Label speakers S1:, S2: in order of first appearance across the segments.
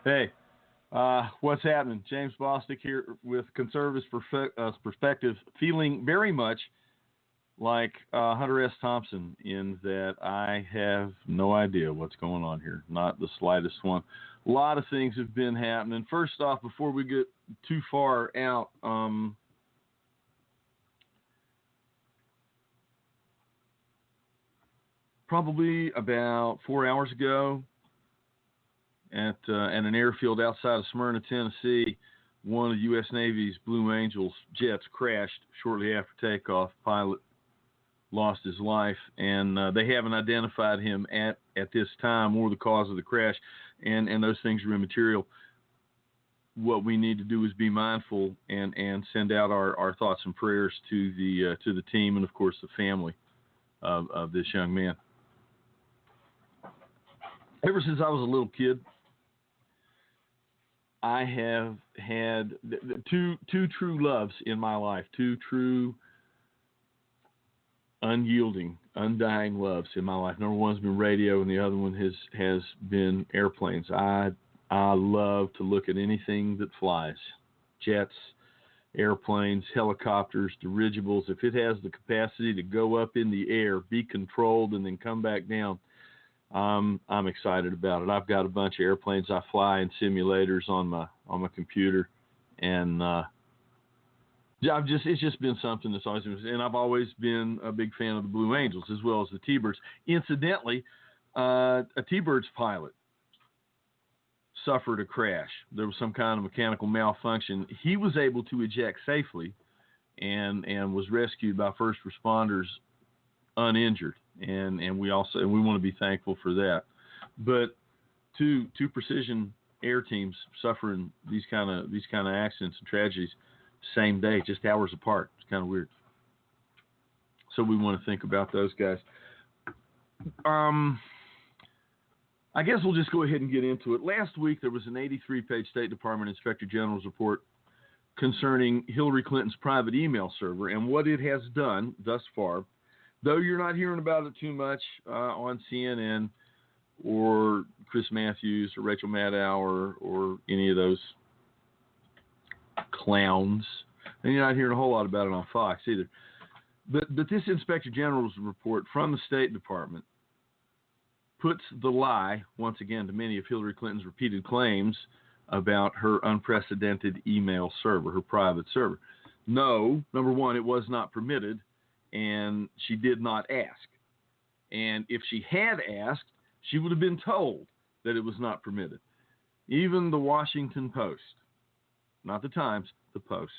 S1: Hey, what's happening? James Bostic here with Conservative Perspective, feeling very much like Hunter S. Thompson in that I have no idea what's going on here, not the slightest one. A lot of things have been happening. First off, before we get too far out, probably about 4 hours ago, at an airfield outside of Smyrna, Tennessee, one of the U.S. Navy's Blue Angels jets crashed shortly after takeoff. Pilot lost his life, and they haven't identified him at this time or the cause of the crash, and those things are immaterial. What we need to do is be mindful and send out our thoughts and prayers to the team and, of course, the family of this young man. Ever since I was a little kid, I have had two true loves in my life, two true unyielding, undying loves in my life. Number one's been radio, and the other one has been airplanes. I love to look at anything that flies, jets, airplanes, helicopters, dirigibles. If it has the capacity to go up in the air, be controlled, and then come back down, I'm excited about it. I've got a bunch of airplanes I fly in simulators on my computer, and it's just been something that's always been. And I've always been a big fan of the Blue Angels as well as the T-Birds. Incidentally, a T-Birds pilot suffered a crash. There was some kind of mechanical malfunction. He was able to eject safely, and was rescued by first responders uninjured. And we want to be thankful for that. But two precision air teams suffering these kind of accidents and tragedies same day, just hours apart. It's kind of weird. So we want to think about those guys. I guess we'll just go ahead and get into it. Last week there was an 83-page State Department Inspector General's report concerning Hillary Clinton's private email server and what it has done thus far. Though you're not hearing about it too much on CNN or Chris Matthews or Rachel Maddow or any of those clowns, and you're not hearing a whole lot about it on Fox either. But this Inspector General's report from the State Department puts the lie, once again, to many of Hillary Clinton's repeated claims about her unprecedented email server, her private server. No, number one, it was not permitted. And she did not ask. And if she had asked, she would have been told that it was not permitted. Even the Washington Post, not the Times, the Post.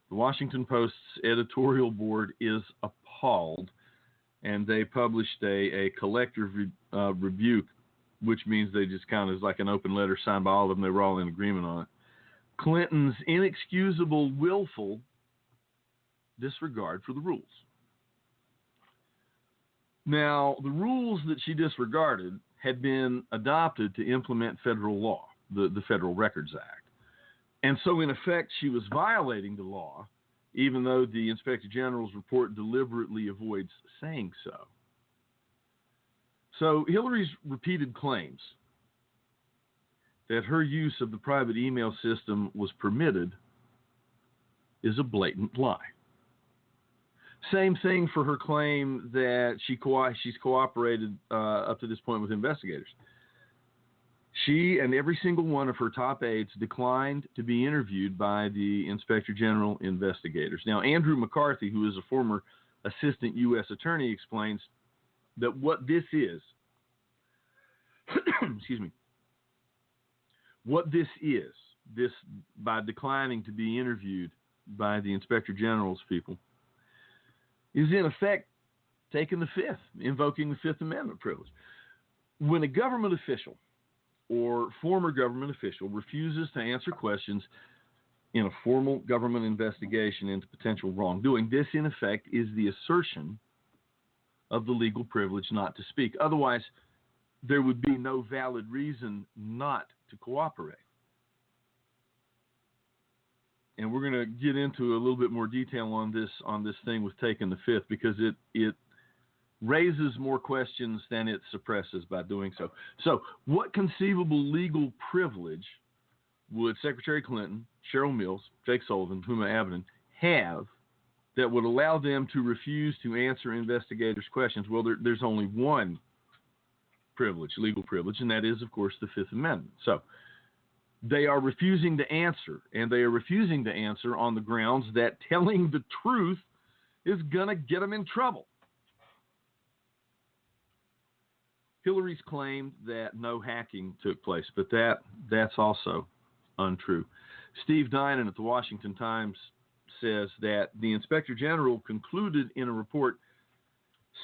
S1: The Washington Post's editorial board is appalled, and they published a collective rebuke, which means they just kind of is like an open letter signed by all of them. They were all in agreement on it. Clinton's inexcusable, willful disregard for the rules. Now, the rules that she disregarded had been adopted to implement federal law, the Federal Records Act. And so, in effect, she was violating the law, even though the Inspector General's report deliberately avoids saying so. So, Hillary's repeated claims that her use of the private email system was permitted is a blatant lie. Same thing for her claim that she's cooperated up to this point with investigators. She and every single one of her top aides declined to be interviewed by the Inspector General investigators. Now, Andrew McCarthy, who is a former assistant U.S. attorney, explains that what this is, excuse me, what this is, this by declining to be interviewed by the Inspector General's people, is in effect taking the Fifth, invoking the Fifth Amendment privilege. When a government official or former government official refuses to answer questions in a formal government investigation into potential wrongdoing, this in effect is the assertion of the legal privilege not to speak. Otherwise, there would be no valid reason not to cooperate. And we're going to get into a little bit more detail on this thing with taking the Fifth, because it raises more questions than it suppresses by doing so. So, what conceivable legal privilege would Secretary Clinton, Cheryl Mills, Jake Sullivan, Huma Abedin have that would allow them to refuse to answer investigators' questions? Well, there's only one privilege, legal privilege, and that is, of course, the Fifth Amendment. So, they are refusing to answer, and they are refusing to answer on the grounds that telling the truth is going to get them in trouble. Hillary's claimed that no hacking took place, but that's also untrue. Steve Dinan at the Washington Times says that the Inspector General concluded in a report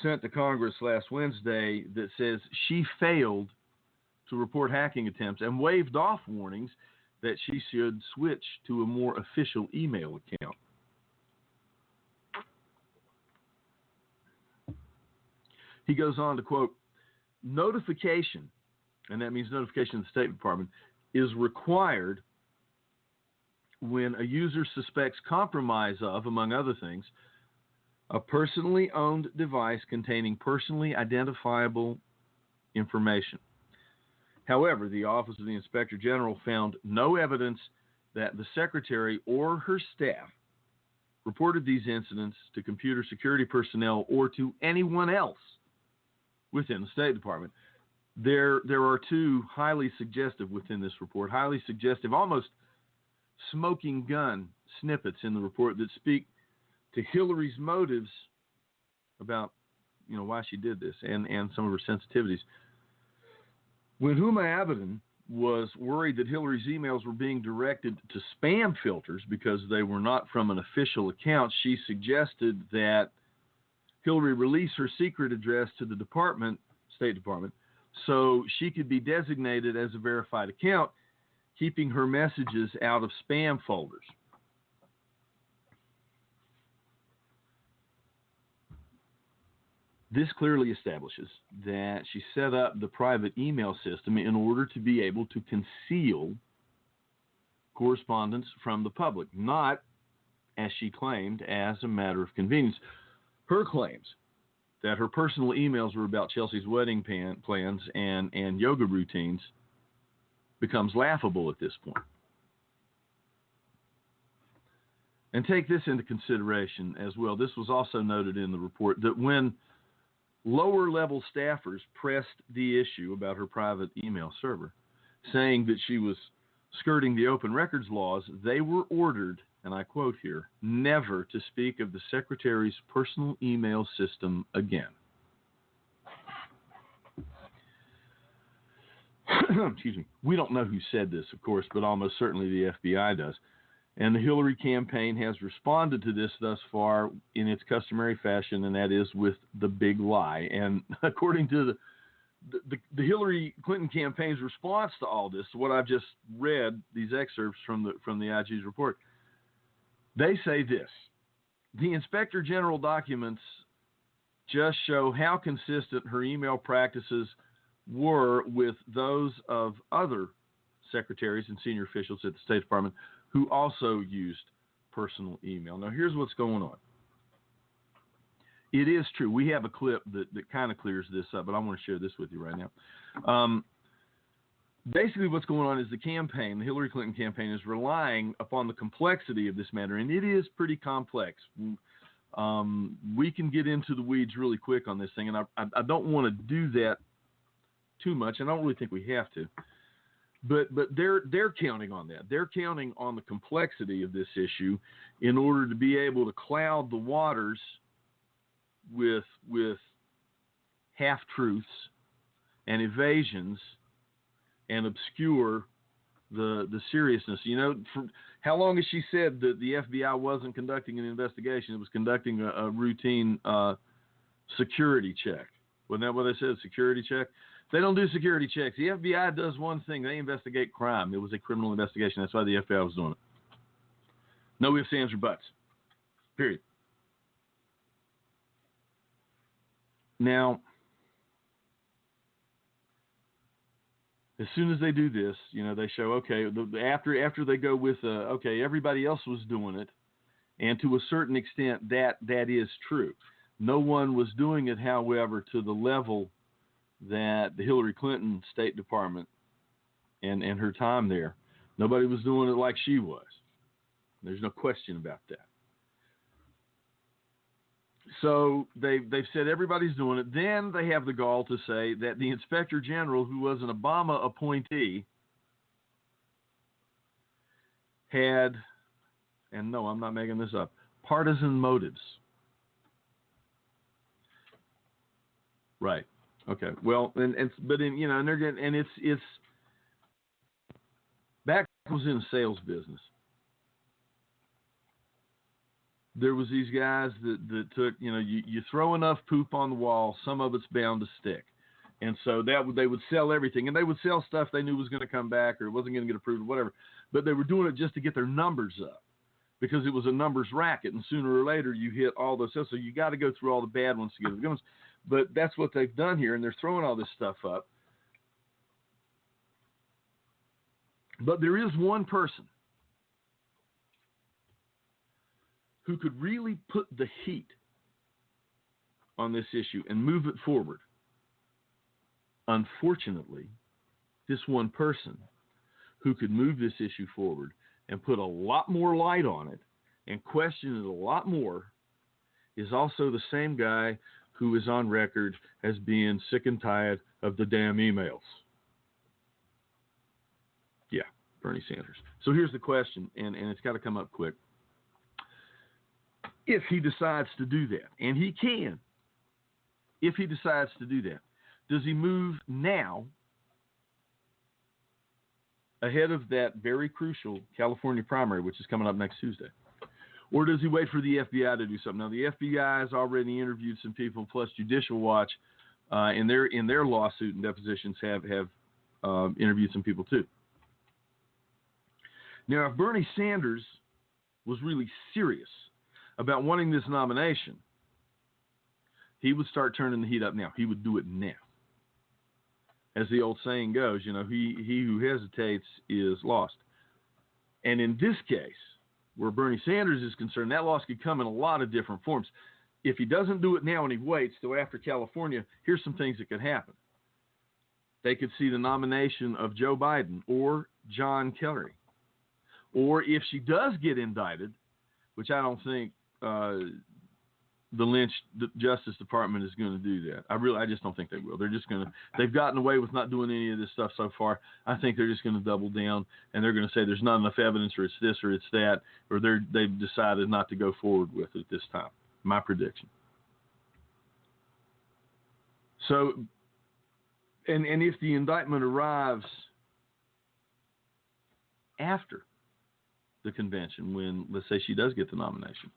S1: sent to Congress last Wednesday that says she failed to report hacking attempts and waved off warnings that she should switch to a more official email account. He goes on to quote, notification, and that means notification of the State Department, is required when a user suspects compromise of, among other things, a personally owned device containing personally identifiable information. However, the Office of the Inspector General found no evidence that the Secretary or her staff reported these incidents to computer security personnel or to anyone else within the State Department. There are two highly suggestive within this report, highly suggestive, almost smoking gun snippets in the report that speak to Hillary's motives about, why she did this and some of her sensitivities. When Huma Abedin was worried that Hillary's emails were being directed to spam filters because they were not from an official account, she suggested that Hillary release her secret address to the State Department, so she could be designated as a verified account, keeping her messages out of spam folders. This clearly establishes that she set up the private email system in order to be able to conceal correspondence from the public, not, as she claimed, as a matter of convenience. Her claims that her personal emails were about Chelsea's wedding plans and yoga routines becomes laughable at this point. And take this into consideration as well. This was also noted in the report that when lower-level staffers pressed the issue about her private email server, saying that she was skirting the open records laws, they were ordered, and I quote here, never to speak of the Secretary's personal email system again. excuse me, we don't know who said this, of course, but almost certainly the FBI does. And the Hillary campaign has responded to this thus far in its customary fashion, and that is with the big lie. And according to the Hillary Clinton campaign's response to all this, what I've just read, these excerpts from the IG's report, they say this: the Inspector General documents just show how consistent her email practices were with those of other secretaries and senior officials at the State Department who also used personal email. Now, here's what's going on. It is true. We have a clip that kind of clears this up, but I want to share this with you right now. Basically, what's going on is the Hillary Clinton campaign, is relying upon the complexity of this matter, and it is pretty complex. We can get into the weeds really quick on this thing, and I don't want to do that too much. I don't really think we have to. But they're counting on that. They're counting on the complexity of this issue in order to be able to cloud the waters with half-truths and evasions and obscure the seriousness. You know, for how long has she said that the FBI wasn't conducting an investigation? It was conducting a routine security check. Wasn't that what they said, security check? They don't do security checks. The FBI does one thing. They investigate crime. It was a criminal investigation. That's why the FBI was doing it. No ifs, ands, or buts. Period. Now, as soon as they do this, you know, they show, okay, after they go with, okay, everybody else was doing it, and to a certain extent that is true. No one was doing it, however, to the level that the Hillary Clinton State Department and her time there, nobody was doing it like she was. There's no question about that. So they've said everybody's doing it. Then they have the gall to say that the Inspector General, who was an Obama appointee, had, and no, I'm not making this up, partisan motives. Right. Okay. Well, but you know, and they're getting, and it's back was in the sales business. There was these guys that took, you know, you throw enough poop on the wall, some of it's bound to stick. And so they would sell everything, and they would sell stuff they knew was going to come back or wasn't going to get approved or whatever. But they were doing it just to get their numbers up because it was a numbers racket, and sooner or later you hit all those sales. So you got to go through all the bad ones to get the good ones. But that's what they've done here, and they're throwing all this stuff up. But there is one person who could really put the heat on this issue and move it forward. Unfortunately, this one person who could move this issue forward and put a lot more light on it and question it a lot more is also the same guy who is on record as being sick and tired of the damn emails. Yeah, Bernie Sanders. So here's the question, and it's got to come up quick. If he decides to do that, and he can, if he decides to do that, does he move now ahead of that very crucial California primary, which is coming up next Tuesday? Or does he wait for the FBI to do something? Now, the FBI has already interviewed some people, plus Judicial Watch in their lawsuit and depositions have interviewed some people too. Now, if Bernie Sanders was really serious about wanting this nomination, he would start turning the heat up now. He would do it now. As the old saying goes, you know, he who hesitates is lost. And in this case, where Bernie Sanders is concerned, that loss could come in a lot of different forms. If he doesn't do it now and he waits till after California, here's some things that could happen. They could see the nomination of Joe Biden or John Kerry. Or if she does get indicted, which I don't think the Lynch Justice Department is going to do that. I just don't think they will. They've gotten away with not doing any of this stuff so far. I think they're just going to double down, and they're going to say there's not enough evidence, or it's this, or it's that, or they've decided not to go forward with it this time. My prediction. So And if the indictment arrives after the convention, when, let's say, she does get the nomination,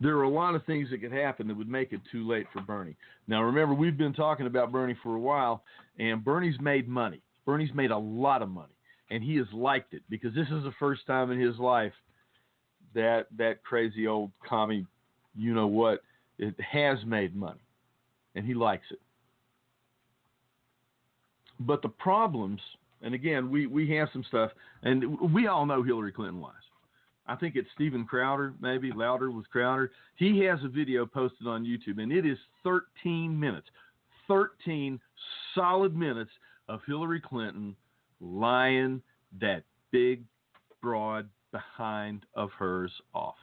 S1: there are a lot of things that could happen that would make it too late for Bernie. Now, remember, we've been talking about Bernie for a while, and Bernie's made money. Bernie's made a lot of money, and he has liked it because this is the first time in his life that crazy old commie, you know what, it has made money, and he likes it. But the problems, and again, we have some stuff, and we all know Hillary Clinton lies. I think it's Steven Crowder, maybe, Louder with Crowder. He has a video posted on YouTube, and it is 13 minutes, 13 solid minutes of Hillary Clinton lying that big, broad behind of hers off.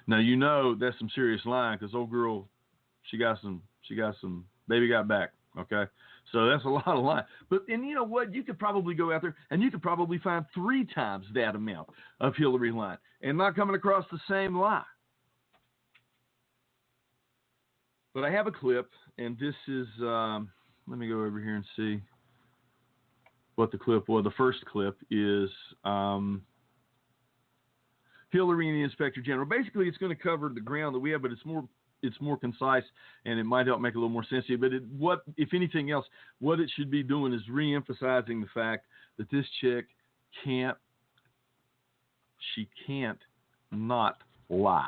S1: Now, you know that's some serious lying because old girl, she got some, baby got back, okay? So that's a lot of lying. And you know what? You could probably go out there and you could probably find 3 times that amount of Hillary lying and not coming across the same lie. But I have a clip, and this is, let me go over here and see what the clip was. The first clip is Hillary and the Inspector General. Basically, it's going to cover the ground that we have, but it's more concise, and it might help make a little more sense to you. But what, if anything else, what it should be doing is re-emphasizing the fact that this chick can't not lie.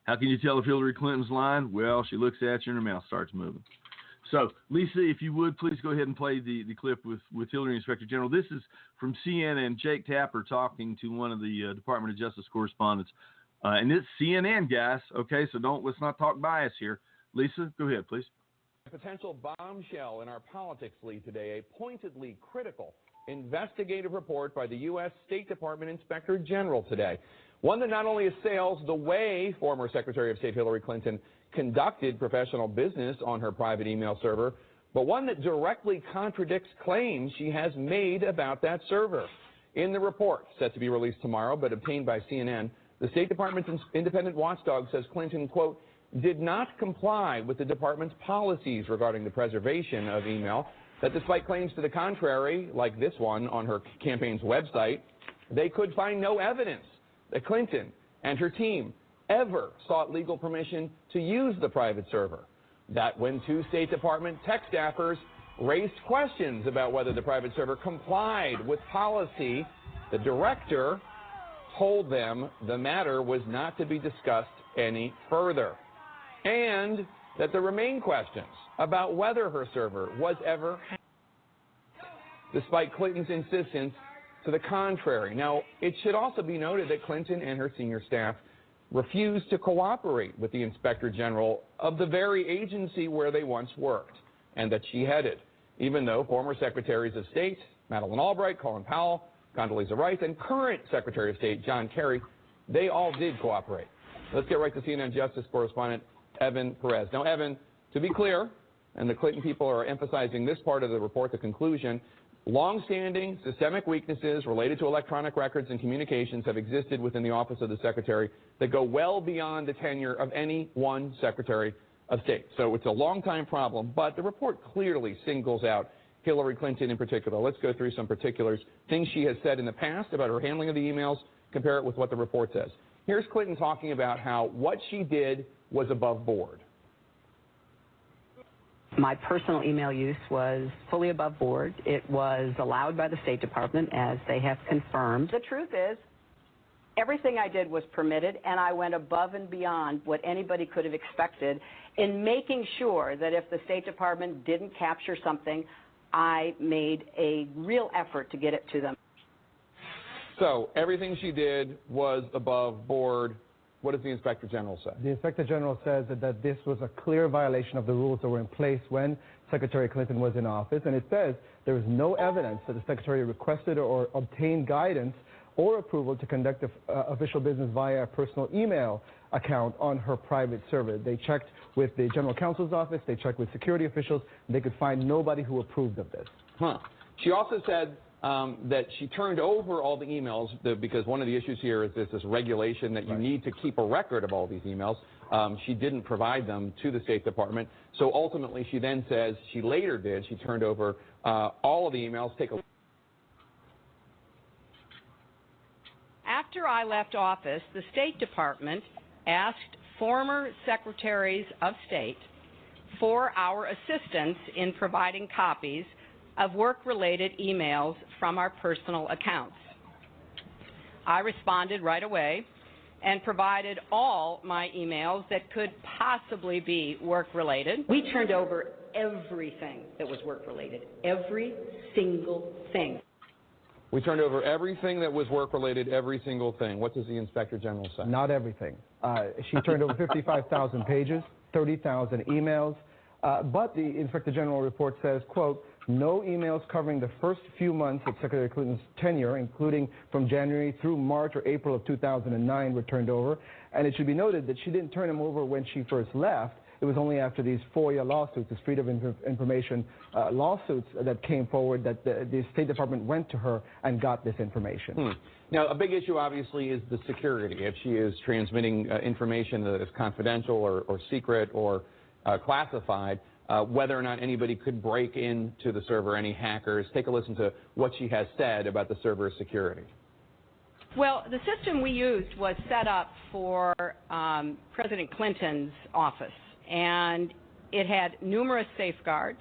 S1: How can you tell if Hillary Clinton's lying? Well, she looks at you and her mouth starts moving. So, Lisa, if you would, please go ahead and play the clip with Hillary Inspector General. This is from CNN, Jake Tapper talking to one of the Department of Justice correspondents. And it's CNN, guys, okay? So let's not talk bias here. Lisa, go ahead, please.
S2: A potential bombshell in our politics lead today, a pointedly critical investigative report by the U.S. State Department Inspector General today. One that not only assails the way former Secretary of State Hillary Clinton conducted professional business on her private email server, but one that directly contradicts claims she has made about that server. In the report, set to be released tomorrow, but obtained by CNN, the State Department's independent watchdog says Clinton, quote, did not comply with the department's policies regarding the preservation of email, that despite claims to the contrary, like this one on her campaign's website, they could find no evidence that Clinton and her team ever sought legal permission to use the private server. That when 2 State Department tech staffers raised questions about whether the private server complied with policy, the director told them the matter was not to be discussed any further, and that there remain questions about whether her server was ever hacked, despite Clinton's insistence to the contrary. Now, it should also be noted that Clinton and her senior staff refused to cooperate with the Inspector General of the very agency where they once worked and that she headed, even though former Secretaries of State Madeleine Albright, Colin Powell, Condoleezza Rice, and current Secretary of State John Kerry, they all did cooperate. Let's get right to CNN Justice correspondent Evan Perez. Now, Evan, to be clear, and the Clinton people are emphasizing this part of the report, the conclusion, long-standing systemic weaknesses related to electronic records and communications have existed within the office of the Secretary that go well beyond the tenure of any one Secretary of State. So it's a long-time problem, but the report clearly singles out Hillary Clinton in particular. Let's go through some particulars, things she has said in the past about her handling of the emails, compare it with what the report says. Here's Clinton talking about how what she did was above board.
S3: My personal email use was fully above board. It was allowed by the State Department, as they have confirmed.
S4: The truth is, everything I did was permitted, and I went above and beyond what anybody could have expected in making sure that if the State Department didn't capture something, I made a real effort to get it to them.
S2: So everything she did was above board. What does the Inspector General say?
S5: The Inspector General says that this was a clear violation of the rules that were in place when Secretary Clinton was in office, and it says there is no evidence that the Secretary requested or obtained guidance or approval to conduct official business via a personal email account on her private server. They checked with the General Counsel's office, they checked with security officials, and they could find nobody who approved of this.
S2: She also said that she turned over all the emails because one of the issues here is there's this regulation that you need to keep a record of all these emails. She didn't provide them to the State Department. So ultimately, she then says she later did. She turned over all of the emails. Take a look.
S6: After I left office, the State Department asked former secretaries of state for our assistance in providing copies of work-related emails from our personal accounts. I responded right away and provided all my emails that could possibly be work-related.
S4: We turned over everything that was work-related, every single thing.
S2: We turned over everything that was work-related, every single thing. What does the Inspector General say?
S5: Not everything. She turned over 55,000 pages, 30,000 emails, but the Inspector General report says, quote, no emails covering the first few months of Secretary Clinton's tenure, including from January through March or April of 2009, were turned over. And it should be noted that she didn't turn them over when she first left. It was only after these FOIA lawsuits, these Freedom of Information lawsuits that came forward that the State Department went to her and got this information.
S2: Now, a big issue, obviously, is the security. If she is transmitting information that is confidential or secret or classified, whether or not anybody could break into the server, any hackers. Take a listen to what she has said about the server security.
S6: Well, the system we used was set up for President Clinton's office, and it had numerous safeguards.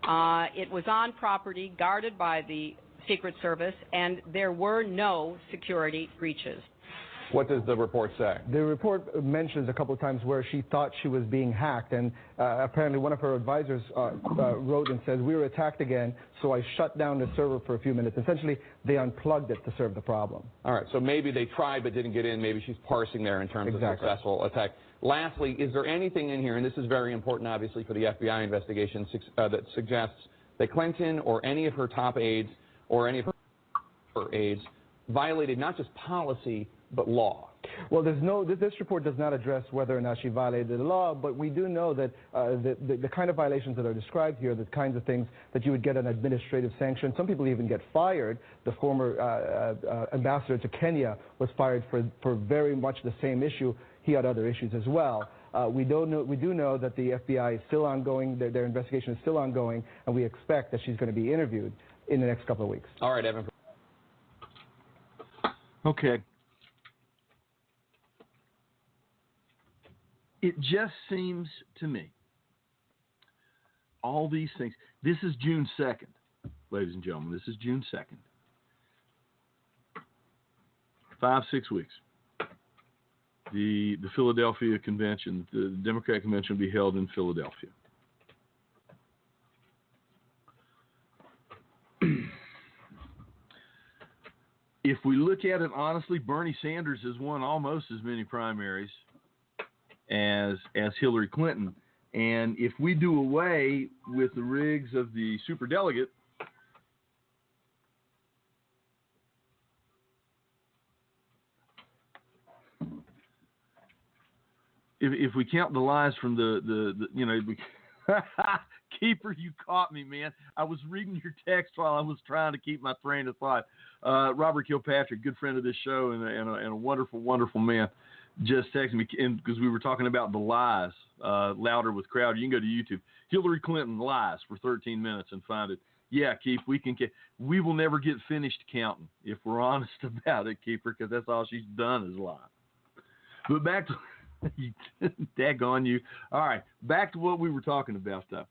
S6: It was on property guarded by the Secret Service, and there were no security breaches.
S2: What does the report say? The
S5: report mentions a couple of times where she thought she was being hacked, and apparently one of her advisors wrote and said, we were attacked again, so I shut down the server for a few minutes. Essentially, they unplugged it to serve the problem.
S2: All right, so maybe they tried but didn't get in. Maybe she's parsing there in terms of successful attack. Lastly, is there anything in here, and this is very important, obviously, for the FBI investigation, that suggests that Clinton or any of her top aides or any of her aides violated not just policy, but law?
S5: Well, this report does not address whether or not she violated the law, but we do know that the kind of violations that are described here, the kinds of things that you would get an administrative sanction. Some people even get fired. The former ambassador to Kenya was fired for very much the same issue. He had other issues as well. We do know that the FBI is still ongoing, their investigation is still ongoing, and we expect that she's going to be interviewed in the next couple of weeks.
S2: All right, Evan.
S1: Okay. It just seems to me, all these things, this is June 2nd, ladies and gentlemen, this is June 2nd. 5-6 weeks. The Philadelphia convention, the Democratic convention will be held in Philadelphia. If we look at it honestly, Bernie Sanders has won almost as many primaries as Hillary Clinton. And if we do away with the rigs of the superdelegate, if we count the lies from the Keeper, you caught me, man. I was reading your text while I was trying to keep my train of thought. Robert Kilpatrick, good friend of this show and a wonderful, wonderful man, just texted me because we were talking about the lies, Louder with Crowder. You can go to YouTube. Hillary Clinton lies for 13 minutes and find it. Yeah, Keith, we will never get finished counting if we're honest about it, Keeper, because that's all she's done is lie. But back to daggone you. All right, back to what we were talking about, though.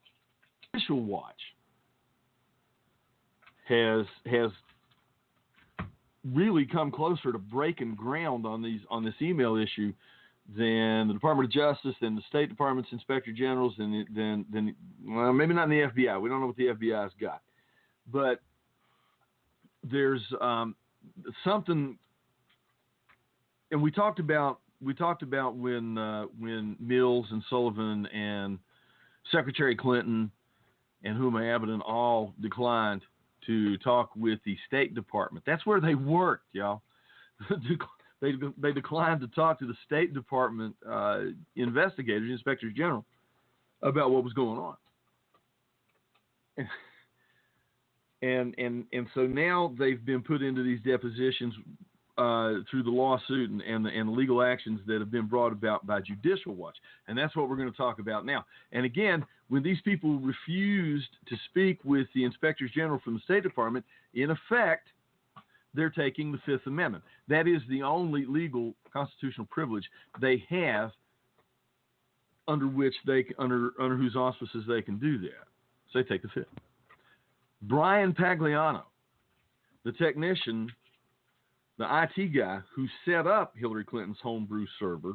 S1: Official Watch has really come closer to breaking ground on this email issue than the Department of Justice, than the State Department's Inspector Generals, than well, maybe not in the FBI. We don't know what the FBI's got, but there's something, and we talked about when Mills and Sullivan and Secretary Clinton and Huma Abedin all declined to talk with the State Department. That's where they worked, y'all. They declined to talk to the State Department investigators, inspectors general, about what was going on. And so now they've been put into these depositions through the lawsuit and the legal actions that have been brought about by Judicial Watch. And that's what we're going to talk about now. And again, when these people refused to speak with the inspectors general from the State Department, in effect, they're taking the Fifth Amendment. That is the only legal constitutional privilege they have under which under whose auspices they can do that. So they take the Fifth. Brian Pagliano, the technician, the IT guy who set up Hillary Clinton's homebrew server,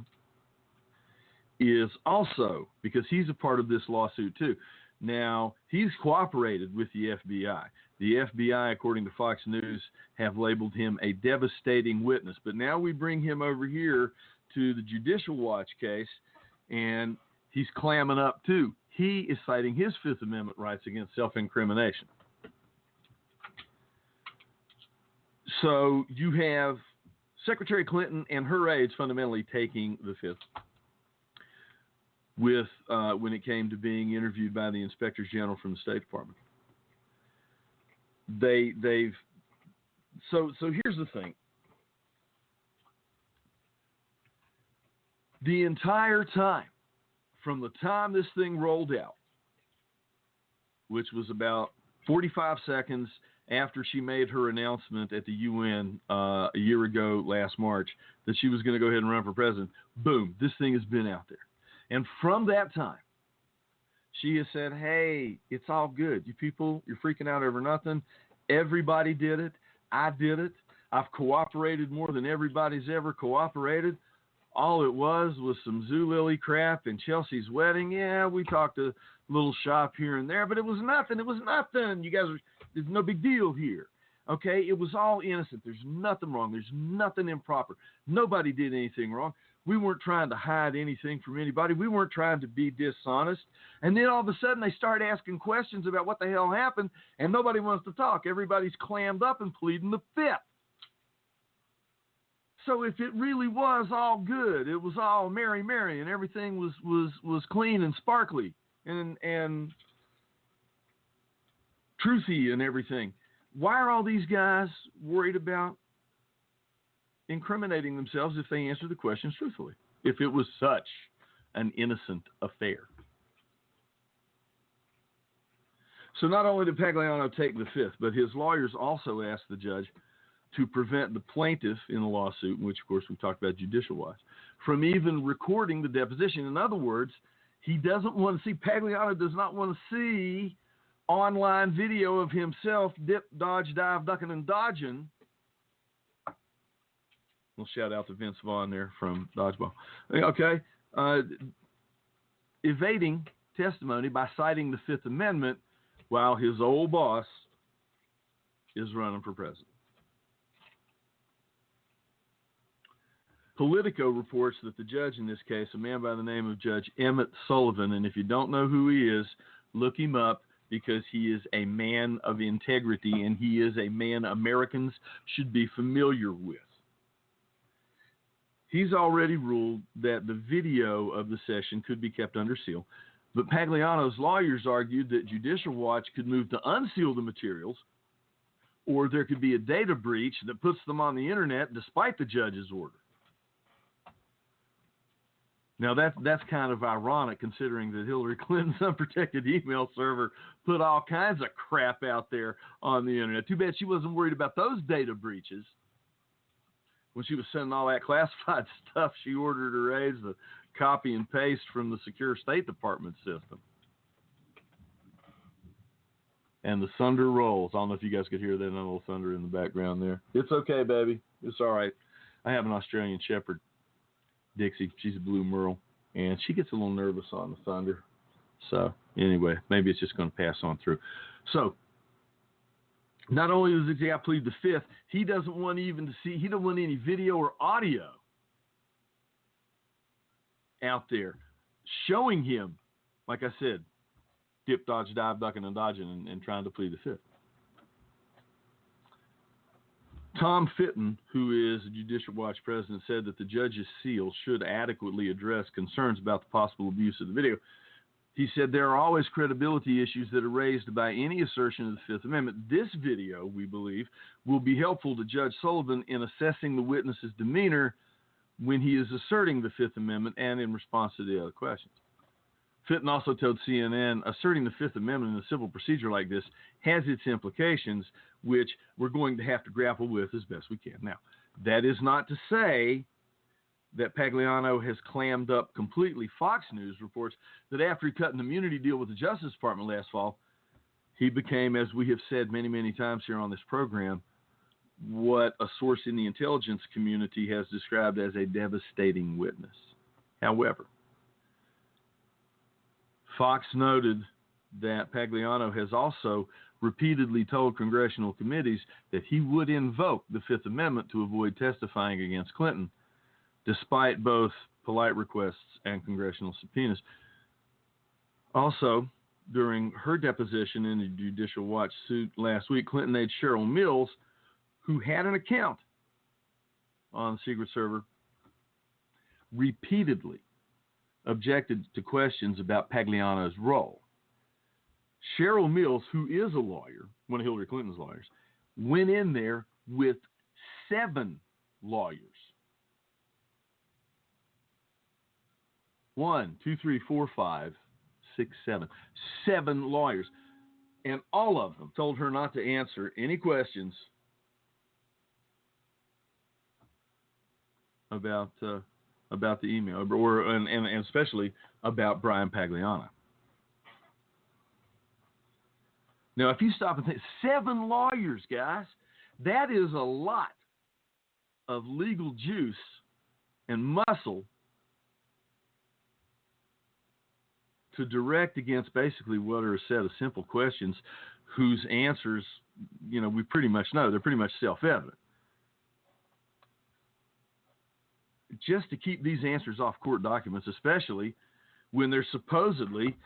S1: is also, because he's a part of this lawsuit too. Now, he's cooperated with the FBI. The FBI, according to Fox News, have labeled him a devastating witness. But now we bring him over here to the Judicial Watch case, and he's clamming up too. He is citing his Fifth Amendment rights against self-incrimination. So you have Secretary Clinton and her aides fundamentally taking the Fifth with when it came to being interviewed by the inspectors general from the State Department. So here's the thing. The entire time, from the time this thing rolled out, which was about 45 seconds after she made her announcement at the UN a year ago last March that she was going to go ahead and run for president, boom, this thing has been out there. And from that time, she has said, hey, it's all good. You people, you're freaking out over nothing. Everybody did it. I did it. I've cooperated more than everybody's ever cooperated. All it was some Zulily crap and Chelsea's wedding. Yeah, we talked a little shop here and there, but it was nothing. It was nothing. You guys there's no big deal here. Okay? It was all innocent. There's nothing wrong. There's nothing improper. Nobody did anything wrong. We weren't trying to hide anything from anybody. We weren't trying to be dishonest. And then all of a sudden they start asking questions about what the hell happened, and nobody wants to talk. Everybody's clammed up and pleading the Fifth. So if it really was all good, it was all merry, and everything was clean and sparkly and truthy and everything, why are all these guys worried about incriminating themselves if they answer the questions truthfully, if it was such an innocent affair? So not only did Pagliano take the Fifth, but his lawyers also asked the judge to prevent the plaintiff in the lawsuit, which of course we talked about Judicial Watch, from even recording the deposition. In other words, he doesn't want to see, Pagliano does not want to see online video of himself dip, dodge, dive, ducking, and dodging. We'll shout out to Vince Vaughn there from Dodgeball. Okay. Evading testimony by citing the Fifth Amendment while his old boss is running for president. Politico reports that the judge in this case, a man by the name of Judge Emmett Sullivan, and if you don't know who he is, look him up, because he is a man of integrity and he is a man Americans should be familiar with. He's already ruled that the video of the session could be kept under seal, but Pagliano's lawyers argued that Judicial Watch could move to unseal the materials, or there could be a data breach that puts them on the internet despite the judge's order. Now, that's kind of ironic, considering that Hillary Clinton's unprotected email server put all kinds of crap out there on the internet. Too bad she wasn't worried about those data breaches. When she was sending all that classified stuff, she ordered her aides to copy and paste from the secure State Department system. And the thunder rolls. I don't know if you guys could hear that little thunder in the background there. It's okay, baby. It's all right. I have an Australian Shepherd, Dixie. She's a blue merle, and she gets a little nervous on the thunder. So anyway, maybe it's just going to pass on through. So not only does the guy plead the Fifth, he doesn't want even to see, he don't want any video or audio out there showing him, like I said, dip, dodge, dive, ducking, and dodging, and trying to plead the Fifth. Tom Fitton, who is the Judicial Watch president, said that the judge's seal should adequately address concerns about the possible abuse of the video. He said there are always credibility issues that are raised by any assertion of the Fifth Amendment. This video, we believe, will be helpful to Judge Sullivan in assessing the witness's demeanor when he is asserting the Fifth Amendment and in response to the other questions. Fitton also told CNN, asserting the Fifth Amendment in a civil procedure like this has its implications, which we're going to have to grapple with as best we can. Now, that is not to say that Pagliano has clammed up completely. Fox News reports that after he cut an immunity deal with the Justice Department last fall, he became, as we have said many, many times here on this program, what a source in the intelligence community has described as a devastating witness. However, Fox noted that Pagliano has also repeatedly told congressional committees that he would invoke the Fifth Amendment to avoid testifying against Clinton, despite both polite requests and congressional subpoenas. Also, during her deposition in the Judicial Watch suit last week, Clinton aide Cheryl Mills, who had an account on the secret server, repeatedly objected to questions about Pagliano's role. Cheryl Mills, who is a lawyer, one of Hillary Clinton's lawyers, went in there with 7 lawyers. 1, 2, 3, 4, 5, 6, 7. 7 lawyers. And all of them told her not to answer any questions about the email, and especially about Brian Pagliano. Now, if you stop and think, 7 lawyers, guys, that is a lot of legal juice and muscle to direct against basically what are a set of simple questions whose answers, we pretty much know. They're pretty much self-evident. Just to keep these answers off court documents, especially when there supposedly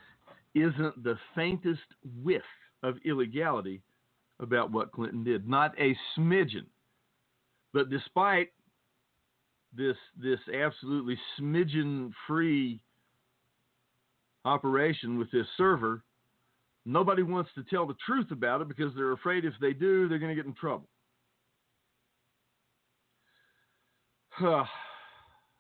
S1: isn't the faintest whiff of illegality about what Clinton did. Not a smidgen. But despite this absolutely smidgen-free operation with this server, nobody wants to tell the truth about it because they're afraid if they do, they're going to get in trouble.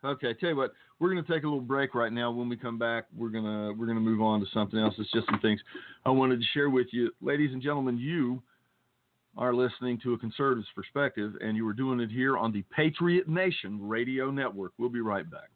S1: Okay, tell you what, we're going to take a little break right now. When we come back, we're going to move on to something else. It's just some things I wanted to share with you. Ladies and gentlemen, you are listening to A Conservative's Perspective, and you are doing it here on the Patriot Nation Radio Network. We'll be right back.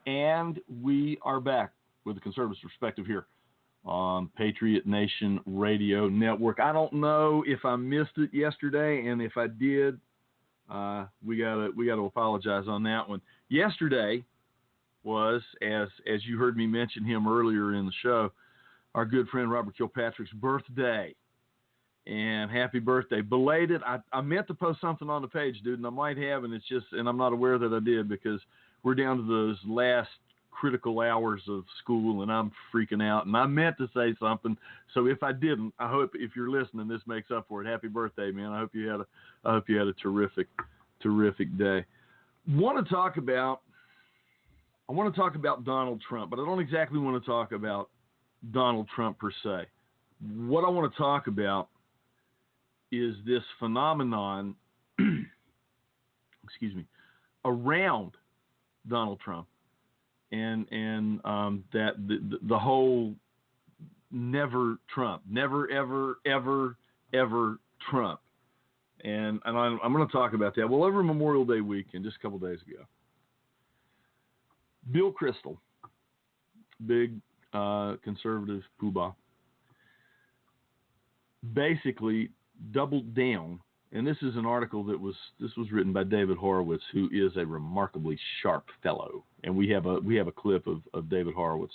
S1: And we are back with the Conservatives' Perspective here on Patriot Nation Radio Network. I don't know if I missed it yesterday, and if I did, we gotta apologize on that one. Yesterday was, as you heard me mention him earlier in the show, our good friend Robert Kilpatrick's birthday. And happy birthday. Belated. I meant to post something on the page, dude, and I might have, and I'm not aware that I did because we're down to those last critical hours of school, and I'm freaking out. And I meant to say something, so if I didn't, I hope if you're listening, this makes up for it. Happy birthday, man! I hope you had a terrific day. I want to talk about Donald Trump, but I don't exactly want to talk about Donald Trump per se. What I want to talk about is this phenomenon, around Donald Trump, and that the whole never Trump, never ever Trump, and I'm going to talk about that. Well, over Memorial Day weekend, just a couple days ago, Bill Kristol, big conservative poobah, basically doubled down, and this is an article that was written by David Horowitz, who is a remarkably sharp fellow, and we have a clip of David Horowitz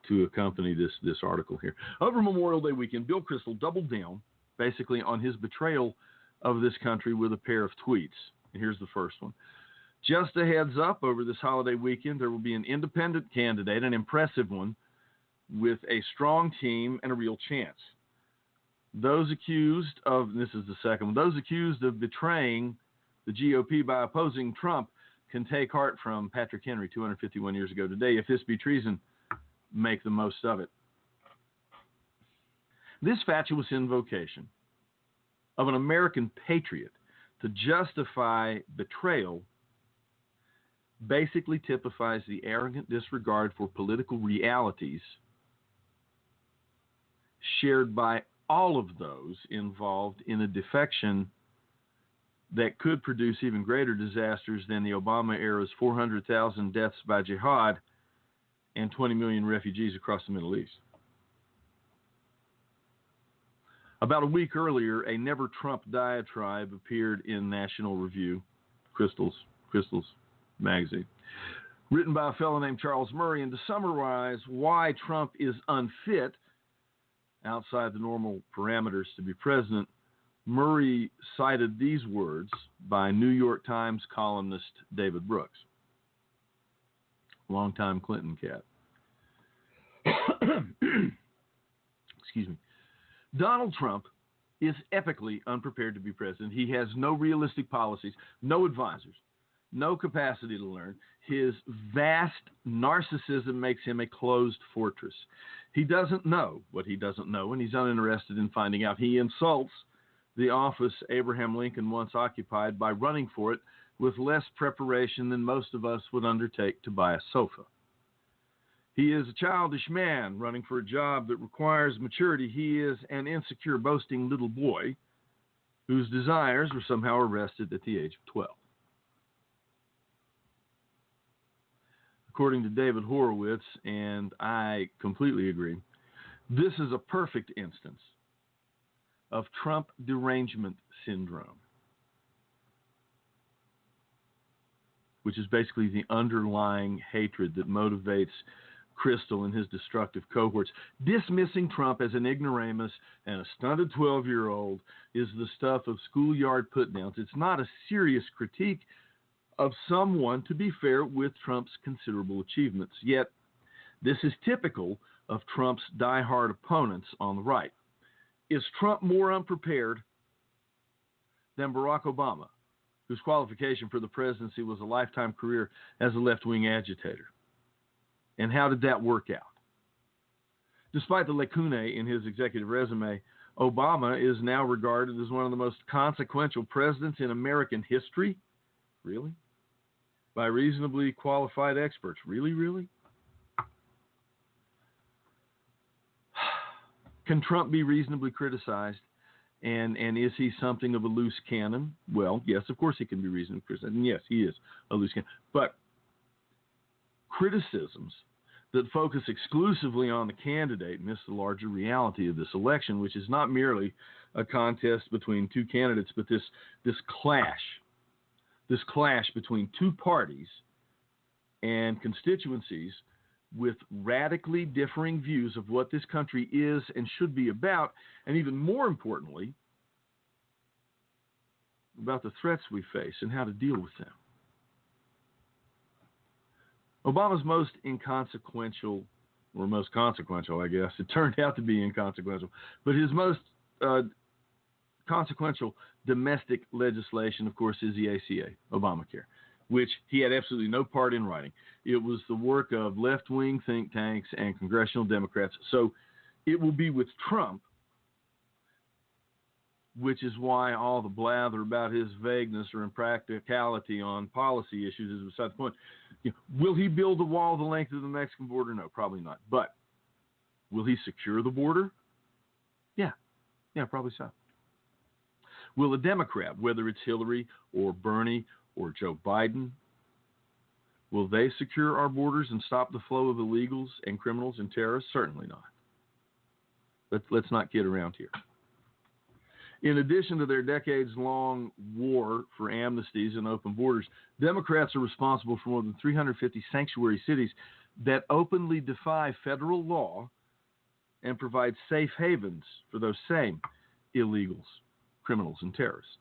S1: to accompany this article here. Over Memorial Day weekend, Bill Kristol doubled down basically on his betrayal of this country with a pair of tweets. And here's the first one. Just a heads up, over this holiday weekend, there will be an independent candidate, an impressive one, with a strong team and a real chance. Those accused of, this is the second one, those accused of betraying the GOP by opposing Trump can take heart from Patrick Henry 251 years ago today. If this be treason, make the most of it. This fatuous invocation of an American patriot to justify betrayal basically typifies the arrogant disregard for political realities shared by all of those involved in a defection that could produce even greater disasters than the Obama era's 400,000 deaths by jihad and 20 million refugees across the Middle East. About a week earlier, a Never Trump diatribe appeared in National Review, Kristol's magazine, written by a fellow named Charles Murray, and to summarize why Trump is unfit outside the normal parameters to be president, Murray cited these words by New York Times columnist David Brooks, longtime Clinton cat. Excuse me. Donald Trump is epically unprepared to be president. He has no realistic policies, no advisors, no capacity to learn. His vast narcissism makes him a closed fortress. He doesn't know what he doesn't know, and he's uninterested in finding out. He insults the office Abraham Lincoln once occupied by running for it with less preparation than most of us would undertake to buy a sofa. He is a childish man running for a job that requires maturity. He is an insecure, boasting little boy whose desires were somehow arrested at the age of 12. According to David Horowitz, and I completely agree, this is a perfect instance of Trump derangement syndrome, which is basically the underlying hatred that motivates Kristol and his destructive cohorts. Dismissing Trump as an ignoramus and a stunted 12-year-old is the stuff of schoolyard put-downs. It's not a serious critique of someone, to be fair, with Trump's considerable achievements. Yet, this is typical of Trump's diehard opponents on the right. Is Trump more unprepared than Barack Obama, whose qualification for the presidency was a lifetime career as a left-wing agitator? And how did that work out? Despite the lacunae in his executive resume, Obama is now regarded as one of the most consequential presidents in American history. Really? By reasonably qualified experts. Really? Can Trump be reasonably criticized? And is he something of a loose cannon? Well, yes, of course he can be reasonably criticized. And yes, he is a loose cannon. But criticisms that focus exclusively on the candidate miss the larger reality of this election, which is not merely a contest between two candidates, but this clash between two parties and constituencies with radically differing views of what this country is and should be about, and even more importantly, about the threats we face and how to deal with them. Obama's most consequential, I guess, it turned out to be inconsequential, but his most consequential domestic legislation, of course, is the ACA, Obamacare, which he had absolutely no part in writing. It was the work of left-wing think tanks and congressional Democrats. So it will be with Trump, which is why all the blather about his vagueness or impracticality on policy issues is beside the point. Will he build a wall the length of the Mexican border? No, probably not. But will he secure the border? Yeah, probably so. Will a Democrat, whether it's Hillary or Bernie or Joe Biden, will they secure our borders and stop the flow of illegals and criminals and terrorists? Certainly not. Let's not kid around here. In addition to their decades-long war for amnesties and open borders, Democrats are responsible for more than 350 sanctuary cities that openly defy federal law and provide safe havens for those same illegals, criminals, and terrorists.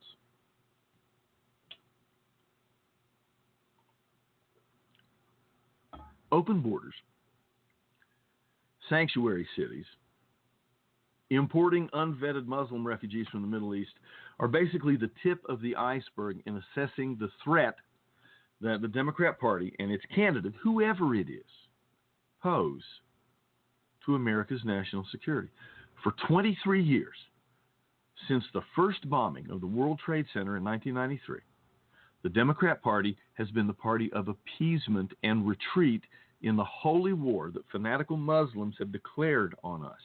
S1: Open borders, sanctuary cities, importing unvetted Muslim refugees from the Middle East are basically the tip of the iceberg in assessing the threat that the Democrat Party and its candidate, whoever it is, pose to America's national security. For 23 years, since the first bombing of the World Trade Center in 1993, the Democrat Party has been the party of appeasement and retreat in the holy war that fanatical Muslims have declared on us.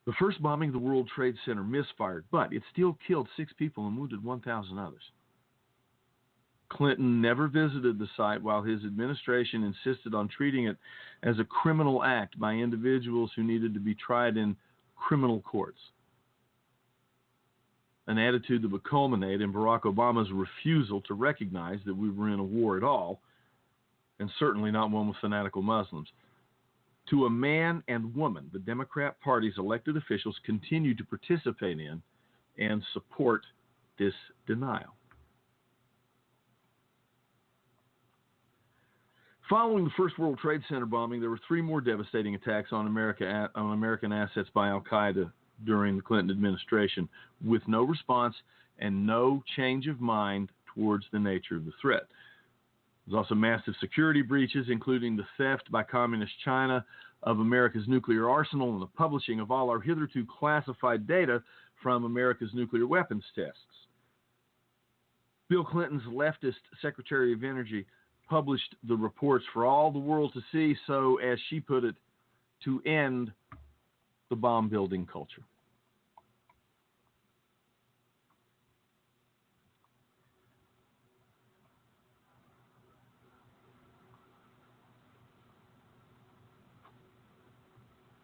S1: The first bombing of the World Trade Center misfired, but it still killed 6 people and wounded 1,000 others. Clinton never visited the site while his administration insisted on treating it as a criminal act by individuals who needed to be tried in criminal courts. An attitude that would culminate in Barack Obama's refusal to recognize that we were in a war at all, and certainly not one with fanatical Muslims. To a man and woman, the Democrat Party's elected officials continue to participate in and support this denial. Following the first World Trade Center bombing, there were 3 more devastating attacks on American assets by al-Qaeda during the Clinton administration, with no response and no change of mind towards the nature of the threat. There's also massive security breaches, including the theft by Communist China of America's nuclear arsenal and the publishing of all our hitherto classified data from America's nuclear weapons tests. Bill Clinton's leftist Secretary of Energy published the reports for all the world to see, so, as she put it, to end the bomb-building culture.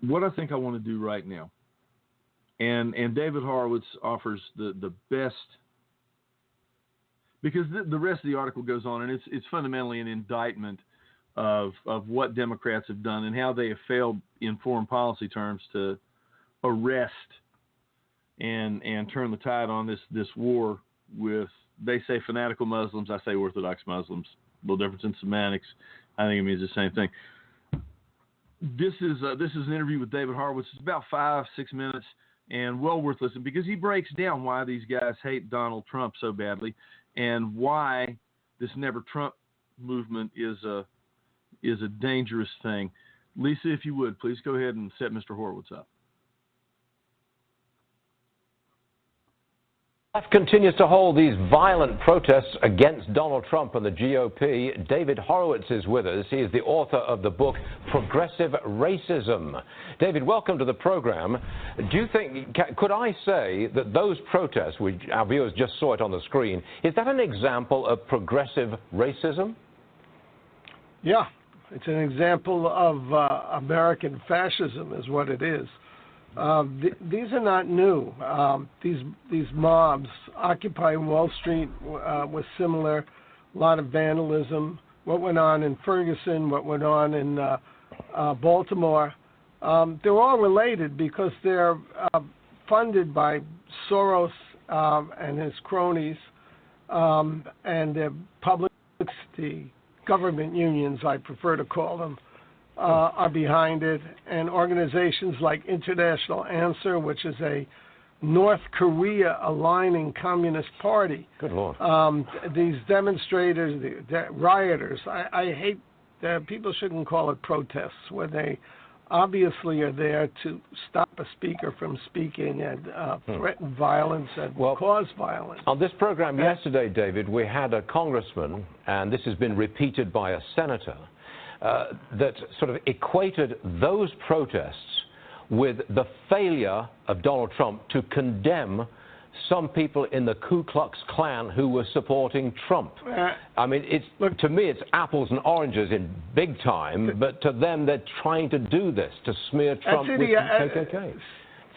S1: What I think I want to do right now, and David Horowitz offers the best, because the rest of the article goes on, and it's fundamentally an indictment of what Democrats have done and how they have failed in foreign policy terms to arrest and turn the tide on this war with, they say fanatical Muslims, I say Orthodox Muslims. A little difference in semantics. I think it means the same thing. This is an interview with David Horowitz. It's about 5-6 minutes and well worth listening, because he breaks down why these guys hate Donald Trump so badly and why this Never Trump movement is a dangerous thing. Lisa, if you would, please go ahead and set Mr. Horowitz up.
S7: Left continues to hold these violent protests against Donald Trump and the GOP. David Horowitz is with us. He is the author of the book Progressive Racism. David, welcome to the program. Do you think, could I say that those protests, which our viewers just saw it on the screen, is that an example of progressive racism?
S8: Yeah, it's an example of American fascism is what it is. These are not new. These mobs occupying Wall Street was similar. A lot of vandalism. What went on in Ferguson, what went on in Baltimore, they're all related because they're funded by Soros and his cronies, and the public, the government unions, I prefer to call them, are behind it, and organizations like International Answer, which is a North Korea aligning Communist Party.
S7: Good Lord.
S8: These demonstrators, the rioters, I hate that people shouldn't call it protests, where they obviously are there to stop a speaker from speaking and threaten violence and cause violence.
S7: On this program yesterday, David, we had a congressman, and this has been repeated by a senator, that sort of equated those protests with the failure of Donald Trump to condemn some people in the Ku Klux Klan who were supporting Trump. I mean, to me, it's apples and oranges in big time, but to them, they're trying to do this, to smear Trump with KKK.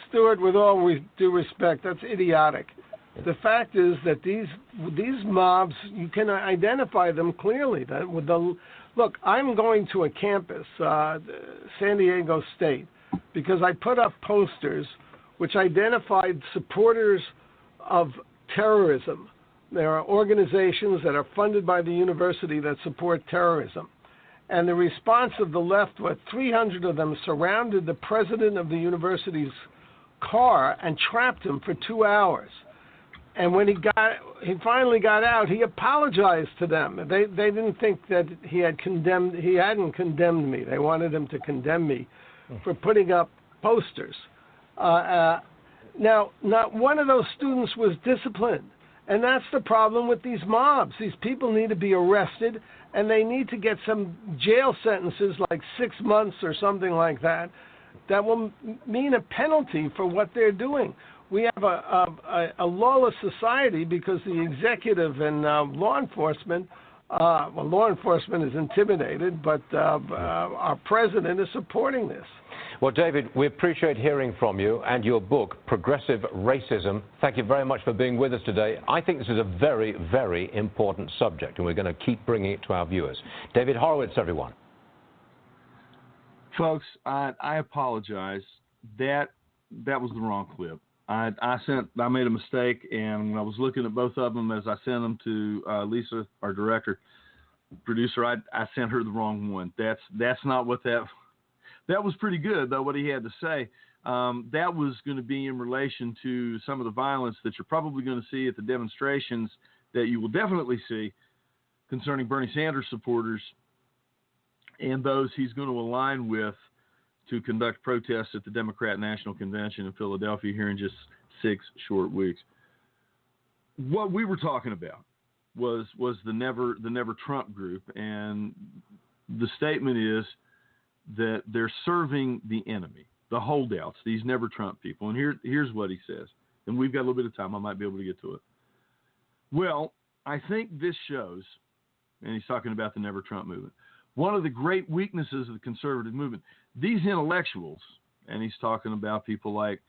S8: Stuart, with all due respect, that's idiotic. The fact is that these mobs, you can identify them clearly. Look, I'm going to a campus, San Diego State, because I put up posters which identified supporters of terrorism. There are organizations that are funded by the university that support terrorism. And the response of the left was 300 of them surrounded the president of the university's car and trapped him for 2 hours. And when he finally got out, he apologized to them. They didn't think that he hadn't condemned me. They wanted him to condemn me for putting up posters. Now, not one of those students was disciplined. And that's the problem with these mobs. These people need to be arrested, and they need to get some jail sentences, like 6 months or something like that, that will mean a penalty for what they're doing. We have a lawless society because the executive and law enforcement, law enforcement is intimidated, but our president is supporting this.
S7: Well, David, we appreciate hearing from you and your book, Progressive Racism. Thank you very much for being with us today. I think this is a very, very important subject, and we're going to keep bringing it to our viewers. David Horowitz, everyone.
S1: Folks, I apologize. That was the wrong clip. I made a mistake, and when I was looking at both of them as I sent them to Lisa, our director, producer, I sent her the wrong one. That's not what that was pretty good, though, what he had to say. That was going to be in relation to some of the violence that you're probably going to see at the demonstrations that you will definitely see concerning Bernie Sanders supporters and those he's going to align with to conduct protests at the Democrat National Convention in Philadelphia here in just 6 short weeks. What we were talking about was the Never Trump group, and the statement is that they're serving the enemy, the holdouts, these Never Trump people. And here's what he says, and we've got a little bit of time. I might be able to get to it. Well, I think this shows, and he's talking about the Never Trump movement, one of the great weaknesses of the conservative movement. These intellectuals, and he's talking about people like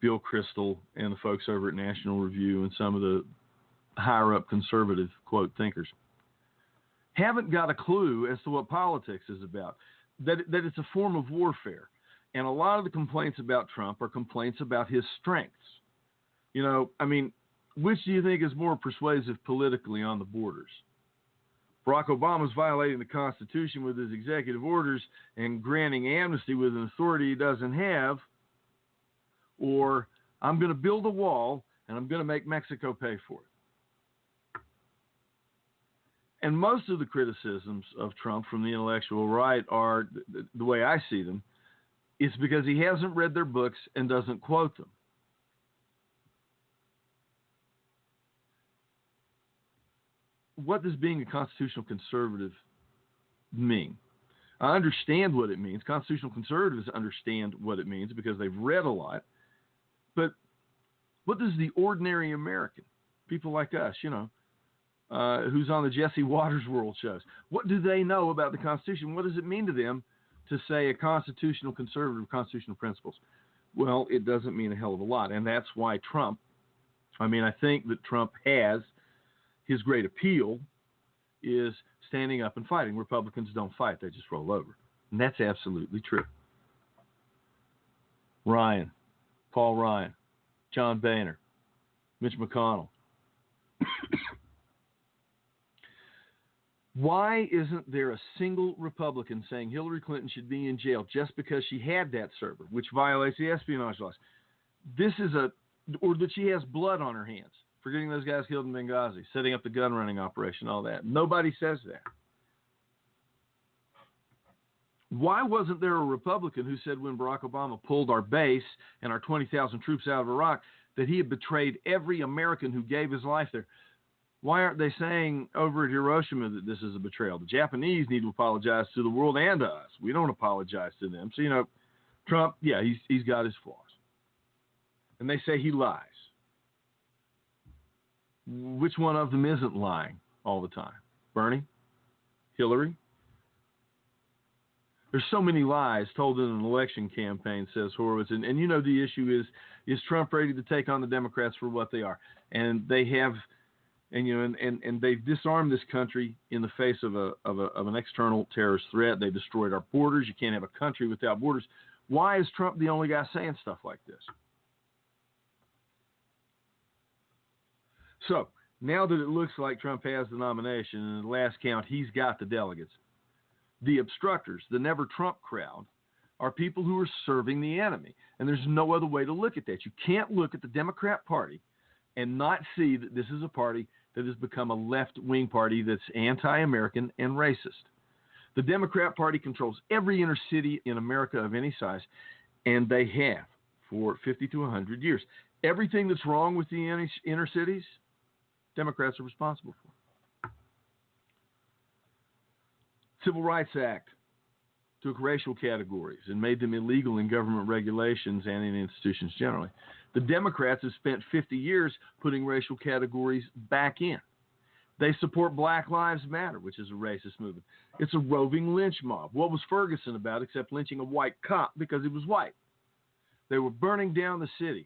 S1: Bill Kristol and the folks over at National Review and some of the higher-up conservative, quote, thinkers, haven't got a clue as to what politics is about, that it's a form of warfare. And a lot of the complaints about Trump are complaints about his strengths. You know, I mean, which do you think is more persuasive politically on the borders? Barack Obama's violating the Constitution with his executive orders and granting amnesty with an authority he doesn't have, or I'm going to build a wall and I'm going to make Mexico pay for it. And most of the criticisms of Trump from the intellectual right are, the way I see them, it's because he hasn't read their books and doesn't quote them. What does being a constitutional conservative mean? I understand what it means. Constitutional conservatives understand what it means because they've read a lot. But what does the ordinary American, people like us, who's on the Jesse Waters World shows. What do they know about the Constitution? What does it mean to them to say a constitutional conservative, constitutional principles? Well, it doesn't mean a hell of a lot, and that's why I think that Trump has his great appeal is standing up and fighting. Republicans don't fight, they just roll over. And that's absolutely true. Ryan, Paul Ryan, John Boehner, Mitch McConnell. Why isn't there a single Republican saying Hillary Clinton should be in jail just because she had that server, which violates the espionage laws? Or that she has blood on her hands for getting those guys killed in Benghazi, setting up the gun running operation, all that. Nobody says that. Why wasn't there a Republican who said when Barack Obama pulled our base and our 20,000 troops out of Iraq that he had betrayed every American who gave his life there? Why aren't they saying over at Hiroshima that this is a betrayal? The Japanese need to apologize to the world and to us. We don't apologize to them. So, Trump, yeah, he's got his flaws. And they say he lies. Which one of them isn't lying all the time? Bernie? Hillary? There's so many lies told in an election campaign, says Horowitz. And the issue is Trump ready to take on the Democrats for what they are? And they have, and they've disarmed this country in the face of an external terrorist threat. They destroyed our borders. You can't have a country without borders. Why is Trump the only guy saying stuff like this? So now that it looks like Trump has the nomination, and at the last count, he's got the delegates, the obstructors, the never Trump crowd, are people who are serving the enemy. And there's no other way to look at that. You can't look at the Democrat Party and not see that this is a party that has become a left-wing party that's anti-American and racist. The Democrat Party controls every inner city in America of any size, and they have for 50 to 100 years. Everything that's wrong with the inner cities, Democrats are responsible for. Civil Rights Act took racial categories and made them illegal in government regulations and in institutions generally. The Democrats have spent 50 years putting racial categories back in. They support Black Lives Matter, which is a racist movement. It's a roving lynch mob. What was Ferguson about except lynching a white cop because he was white? They were burning down the city,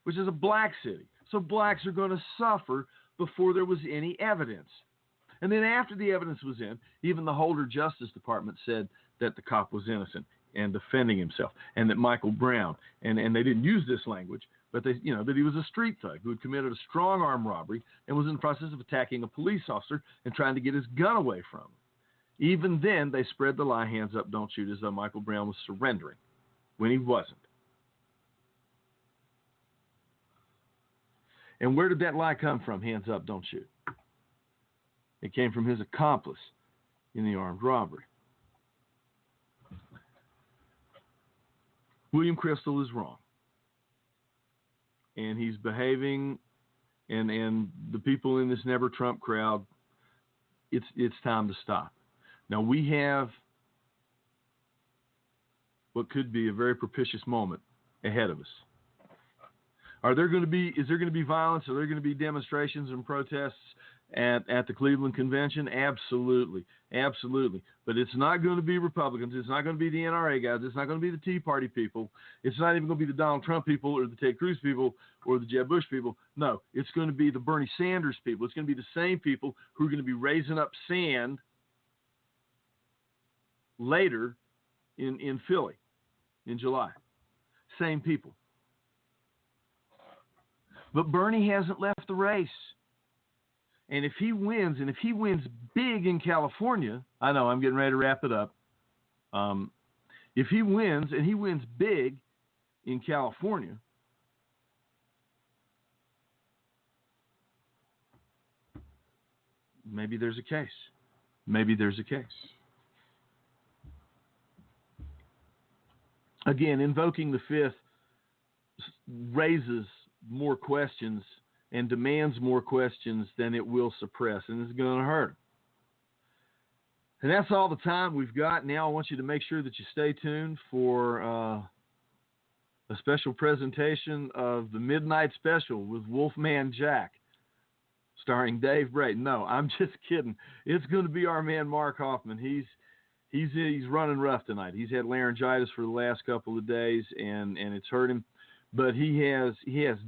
S1: which is a black city. So blacks are going to suffer before there was any evidence. And then after the evidence was in, even the Holder Justice Department said that the cop was innocent and defending himself, and that Michael Brown, and they didn't use this language, but that he was a street thug who had committed a strong arm robbery and was in the process of attacking a police officer and trying to get his gun away from him. Even then, they spread the lie, hands up, don't shoot, as though Michael Brown was surrendering when he wasn't. And where did that lie come from, hands up, don't shoot? It came from his accomplice in the armed robbery. William Crystal is wrong. And he's behaving, and the people in this Never Trump crowd, it's time to stop. Now, we have what could be a very propitious moment ahead of us. Is there going to be violence? Are there going to be demonstrations and protests at the Cleveland Convention? Absolutely. Absolutely. But it's not going to be Republicans. It's not going to be the NRA guys. It's not going to be the Tea Party people. It's not even going to be the Donald Trump people or the Ted Cruz people or the Jeb Bush people. No, it's going to be the Bernie Sanders people. It's going to be the same people who are going to be raising up sand later in Philly in July. Same people. But Bernie hasn't left the race. And if he wins big in California, I know I'm getting ready to wrap it up. If he wins, and he wins big in California, maybe there's a case. Maybe there's a case. Again, invoking the Fifth raises more questions and demands more questions than it will suppress, and it's going to hurt them. And that's all the time we've got. Now I want you to make sure that you stay tuned for a special presentation of the Midnight Special with Wolfman Jack. starring Dave Bray. No, I'm just kidding. It's going to be our man Mark Hoffman. He's running rough tonight. He's had laryngitis for the last couple of days, and it's hurt him. But he has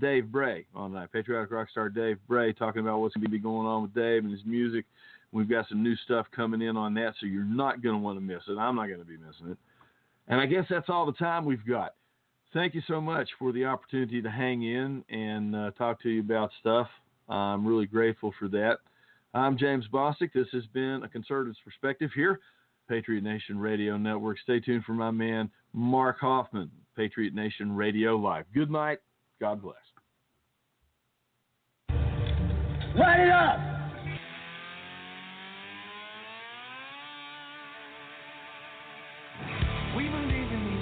S1: Dave Bray on tonight, Patriotic rock star Dave Bray, talking about what's going to be going on with Dave and his music. We've got some new stuff coming in on that, so you're not going to want to miss it. I'm not going to be missing it. And I guess that's all the time we've got. Thank you so much for the opportunity to hang in and talk to you about stuff. I'm really grateful for that. I'm James Bostic. This has been A Conservative's Perspective here, Patriot Nation Radio Network. Stay tuned for my man, Mark Hoffman, Patriot Nation Radio Live. Good night. God bless.
S9: Light it up!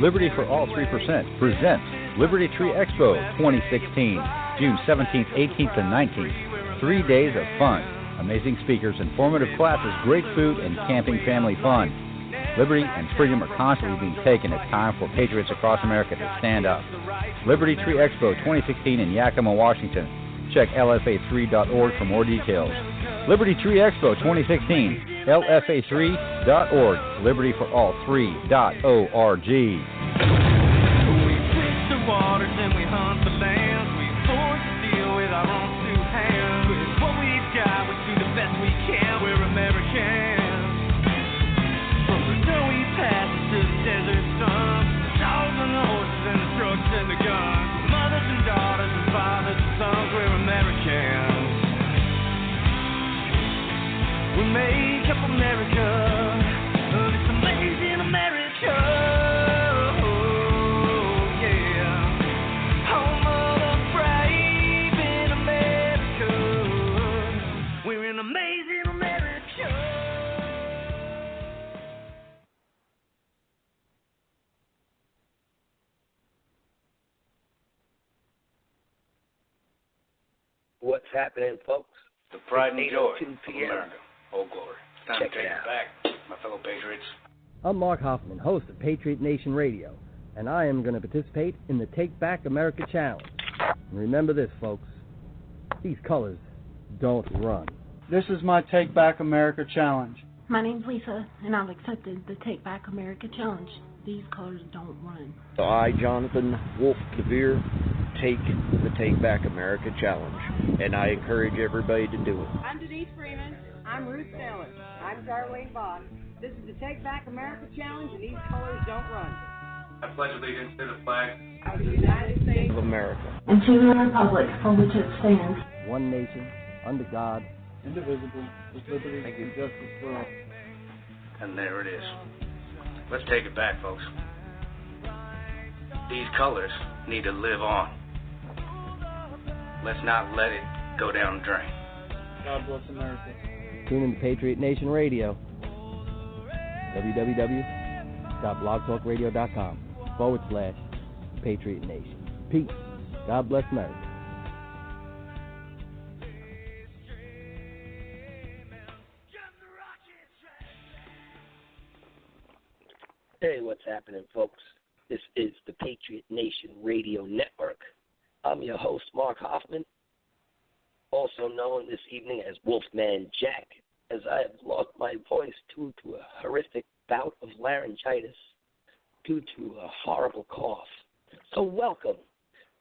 S10: Liberty for All 3% presents Liberty Tree Expo 2016, June 17th, 18th, and 19th. 3 days of fun, amazing speakers, informative classes, great food, and camping family fun. Liberty and freedom are constantly being taken. It's time for patriots across America to stand up. Liberty Tree Expo 2016 in Yakima, Washington. Check lfa3.org for more details. Liberty Tree Expo 2016, lfa3.org, libertyforall3.org.
S11: We fish the waters and we hunt the lands. We forge the deal with our own two hands. With what we've got, we do the best we can. We're Americans. From the snowy passes to the desert sun, the dogs and the horses and the trucks and the guns, mothers and daughters and fathers and sons. We're Americans. We make up America, and it's amazing America, oh, yeah. Home of the brave in America. We're an amazing America.
S9: What's happening, folks?
S12: The pride and joy of
S9: 2 p.m.
S12: America. Oh, glory. It's time
S9: Check
S12: to take
S9: it
S12: it
S9: out.
S12: back, my fellow patriots.
S13: I'm Mark Hoffman, host of Patriot Nation Radio, and I am going to participate in the Take Back America Challenge. And remember this, folks, these colors don't run.
S14: This is my Take Back America Challenge.
S15: My name's Lisa, and I've accepted the Take Back America Challenge. These colors don't run.
S16: So I, Jonathan Wolf DeVere, take the Take Back America Challenge, and I encourage everybody to do it.
S17: I'm Denise Freeman. I'm Ruth Taylor. I'm Darlene Bond. This is the Take Back America Challenge, and these colors don't run.
S12: I pledge allegiance to the flag
S17: of the United States
S16: of America,
S15: and to the republic for which it stands,
S13: one nation, under God,
S14: indivisible, with liberty and justice for all.
S12: And there it is. Let's take it back, folks. These colors need to live on. Let's not let it go down the drain.
S14: God bless America.
S13: Tune in to Patriot Nation Radio, www.blogtalkradio.com/Patriot Nation. Peace. God bless America.
S9: Hey, what's happening, folks? This is the Patriot Nation Radio Network. I'm your host, Mark Hoffman, also known this evening as Wolfman Jack, as I have lost my voice due to a horrific bout of laryngitis due to a horrible cough. So welcome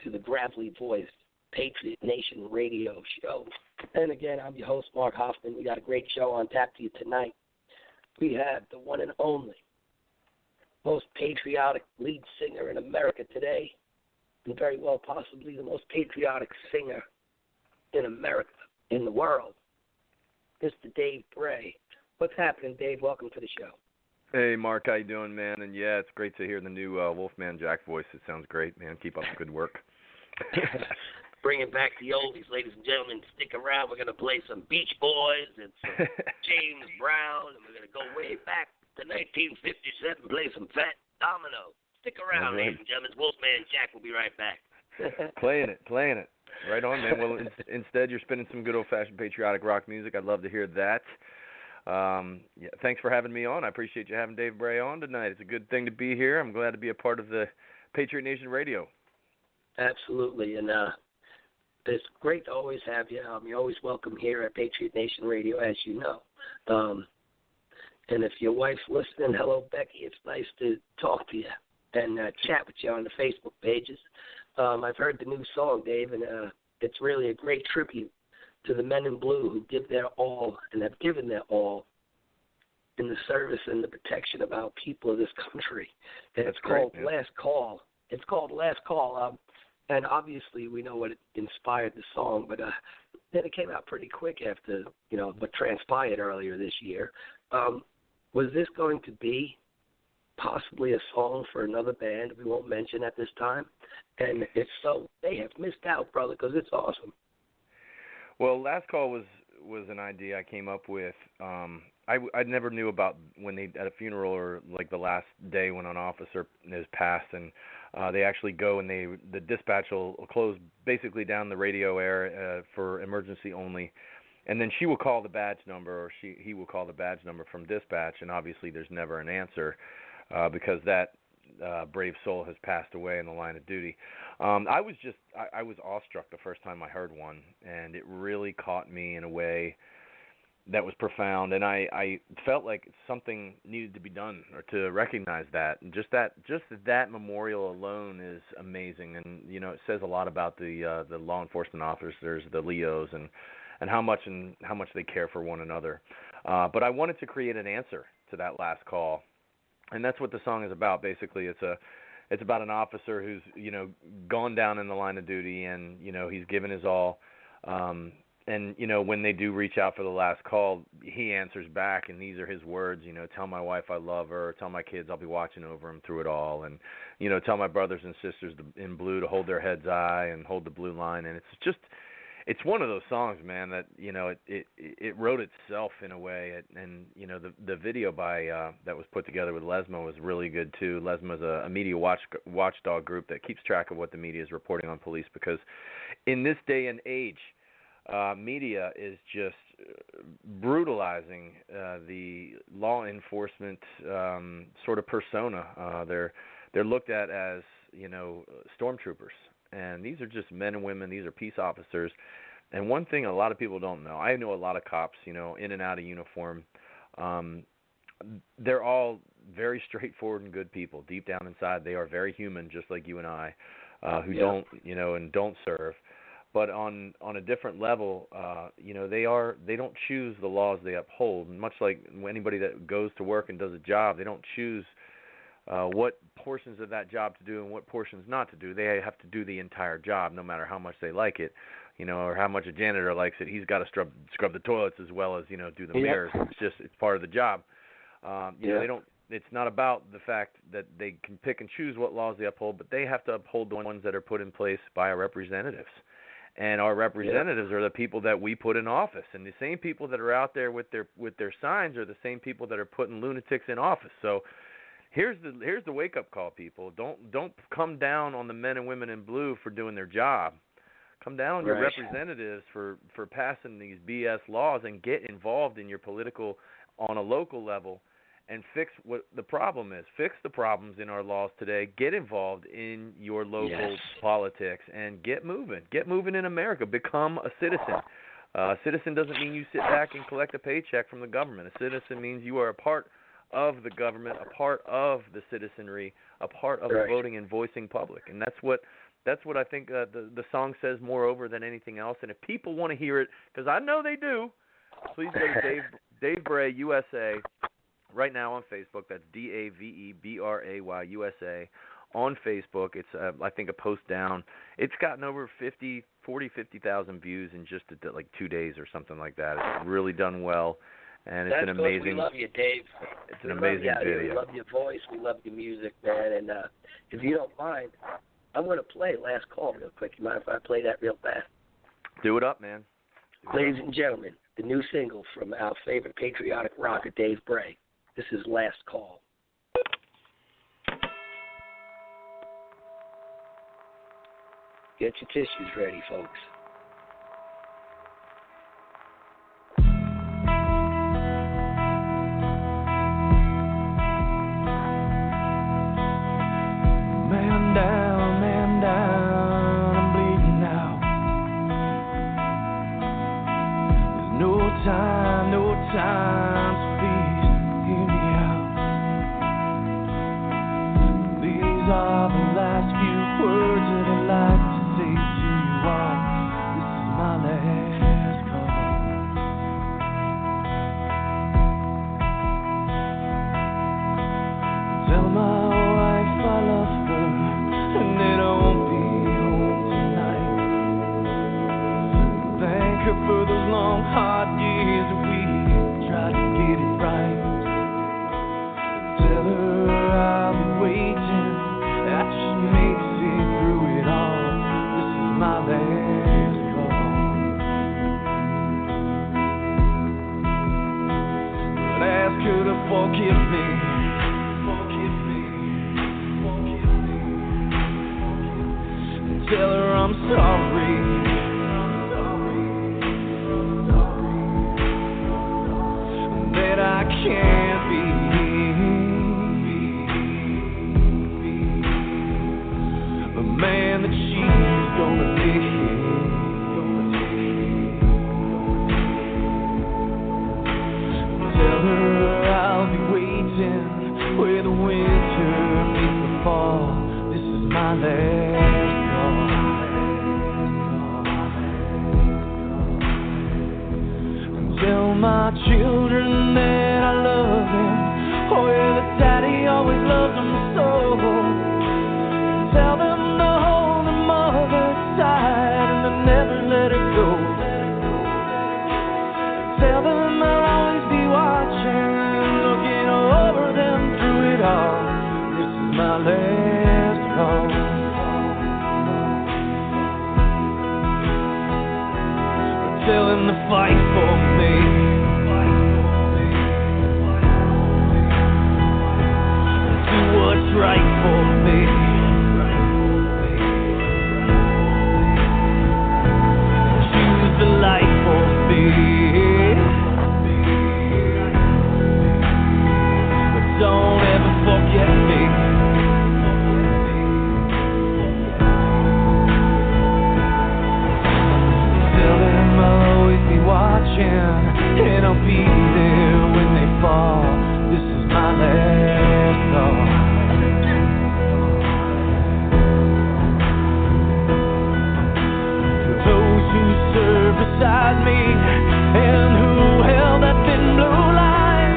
S9: to the gravelly voiced Patriot Nation Radio Show. And again, I'm your host, Mark Hoffman. We got a great show on tap for you tonight. We have the one and only most patriotic lead singer in America today, and very well possibly the most patriotic singer in America, in the world, Mr. Dave Bray. What's happening, Dave? Welcome to the show.
S18: Hey, Mark, how you doing, man? And yeah, it's great to hear the new Wolfman Jack voice. It sounds great, man. Keep up the good work.
S9: Bringing back the oldies, ladies and gentlemen. Stick around. We're going to play some Beach Boys and some James Brown, and we're going to go way back to 1957, play some Fat Domino. Stick around, ladies and gentlemen. Wolfman Jack will be right back.
S18: Playing it. Right on, man. Well, instead, you're spinning some good old-fashioned patriotic rock music. I'd love to hear that. Yeah, thanks for having me on. I appreciate you having Dave Bray on tonight. It's a good thing to be here. I'm glad to be a part of the Patriot Nation Radio.
S9: Absolutely. And It's great to always have you. You're always welcome here at Patriot Nation Radio, as you know. And if your wife's listening, hello, Becky. It's nice to talk to you and chat with you on the Facebook pages. I've heard the new song, Dave, and it's really a great tribute to the men in blue who give their all and have given their all in the service and the protection of our people of this country. And it's called Last Call. It's called Last Call. And obviously we know what inspired the song, but then it came out pretty quick after, what transpired earlier this year. Was this going to be possibly a song for another band we won't mention at this time? And if so, they have missed out, brother, because it's awesome.
S18: Well, Last Call was an idea I came up with. I never knew about when they at a funeral or like the last day when an officer is passed, and they actually go and the dispatch will close basically down the radio air for emergency only, and then she will call the badge number, or he will call the badge number from dispatch, and obviously there's never an answer because that brave soul has passed away in the line of duty. I was awestruck the first time I heard one, and it really caught me in a way that was profound, and I felt like something needed to be done or to recognize that. And just that memorial alone is amazing, and it says a lot about the law enforcement officers, the LEOs, and how much they care for one another. But I wanted to create an answer to that last call, and that's what the song is about. Basically, it's about an officer who's gone down in the line of duty, and he's given his all. And, when they do reach out for the last call, he answers back, and these are his words, tell my wife I love her, tell my kids I'll be watching over them through it all, and, tell my brothers and sisters in blue to hold their heads high and hold the blue line. And it's one of those songs, man, that, it wrote itself in a way. And the video that was put together with Lesmo was really good, too. Lesmo is a media watchdog group that keeps track of what the media is reporting on police, because in this day and age, media is just brutalizing the law enforcement sort of persona. They're looked at as stormtroopers, and these are just men and women. These are peace officers. And one thing a lot of people don't know, I know a lot of cops, in and out of uniform. They're all very straightforward and good people. Deep down inside, they are very human, just like you and I, who don't, and don't serve. But on a different level, they don't choose the laws they uphold. And much like anybody that goes to work and does a job, they don't choose what portions of that job to do and what portions not to do. They have to do the entire job, no matter how much they like it, or how much a janitor likes it. He's got to scrub the toilets as well as do the mirrors. It's part of the job. They don't. It's not about the fact that they can pick and choose what laws they uphold, but they have to uphold the ones that are put in place by our representatives. And our representatives are the people that we put in office, and the same people that are out there with their signs are the same people that are putting lunatics in office. So here's the wake up call, people. Don't come down on the men and women in blue for doing their job. Come down on your representatives for passing these BS laws, and get involved in your political on a local level. And fix what the problem is. Fix the problems in our laws today. Get involved in your local politics and get moving. Get moving in America. Become a citizen. A citizen doesn't mean you sit back and collect a paycheck from the government. A citizen means you are a part of the government, a part of the citizenry, a part of the voting and voicing public. And that's what I think the song says moreover than anything else. And if people want to hear it, because I know they do, please go to Dave Bray USA. Right now on Facebook, that's DAVEBRAY USA on Facebook. It's I think a post down. It's gotten over 50,000 views in just like 2 days or something like that. It's really done well, and it's an amazing.
S9: We love you, Dave.
S18: It's an amazing video.
S9: We love your voice. We love your music, man. And if you don't mind, I'm going to play Last Call real quick. You mind if I play that real fast?
S18: Do it up, man.
S9: Ladies and gentlemen, the new single from our favorite patriotic rocker, Dave Bray. This is Last Call. Get your tissues ready, folks.
S11: Man down, I'm bleeding now. are the last few words that I'd like to say to you all. This is my last call. Tell my wife I love her and that I won't be home tonight. Thank her for those long, hard years that we tried to get it right. Tell her I'll be waiting that she makes it through it all. This is my last call. But ask her to forgive me. Tell her I'm sorry. That I can't be the man that she's gonna be. Tell her I'll be waiting where the winter meets the fall. This is my last call. Tell my children that I love them. Oh yeah, that daddy always loved them so. Tell them to hold their mother tight and to never let her go. Tell them I'll always be watching, looking over them through it all. This is my last call. Tell him to fight for me. Do what's right for me. Choose the light for me. But don't ever forget me. Tell them I'll always be watching, and I'll be there when they fall. This is my last call. To those who serve beside me and who held that thin blue line,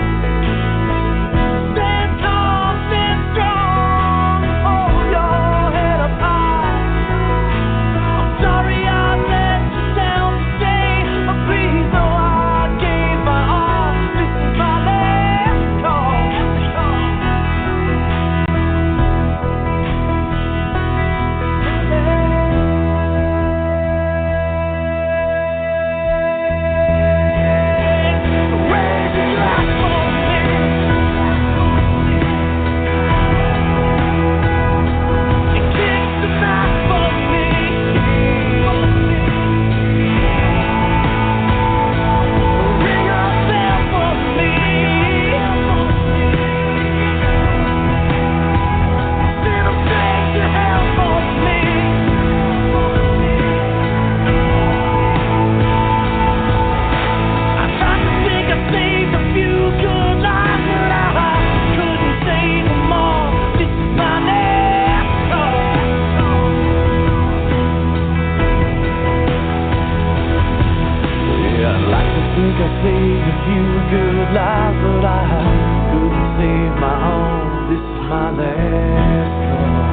S11: stand tall, stand strong, hold your head up high. I'm sorry I let you down today, but please know I gave my all. This is my last call. Raise your glass for me. And kick the knife for me. Ring a bell for me. Send them straight to hell for me. I tried to think I saved a few good lives, but I couldn't save them all. This is my last call. Yeah, I'd like to think I saved a few good lives, but I couldn't save my own. This is my last call.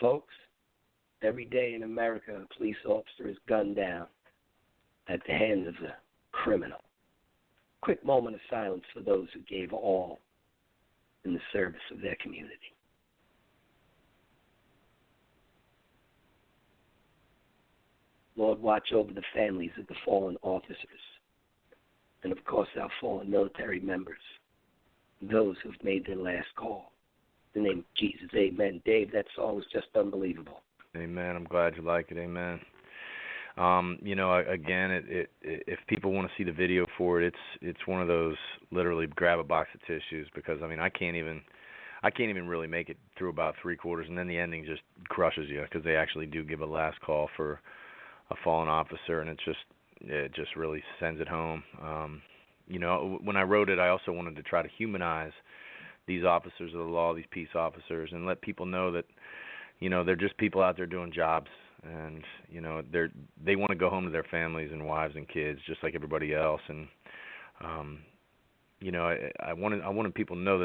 S9: Folks, every day in America, a police officer is gunned down at the hands of a criminal. Quick moment of silence for those who gave all in the service of their community. Lord, watch over the families of the fallen officers and, of course, our fallen military members, those who've made their last call. In the name of Jesus, amen. Dave, that song was just unbelievable.
S18: Amen. I'm glad you like it. Amen. Again, if people want to see the video for it, it's one of those literally grab a box of tissues, because I can't even really make it through about 3/4, and then the ending just crushes you, because they actually do give a last call for a fallen officer, and it just really sends it home. When I wrote it, I also wanted to try to humanize these officers of the law, these peace officers, and let people know that they're just people out there doing jobs, and they want to go home to their families and wives and kids just like everybody else. And I wanted people to know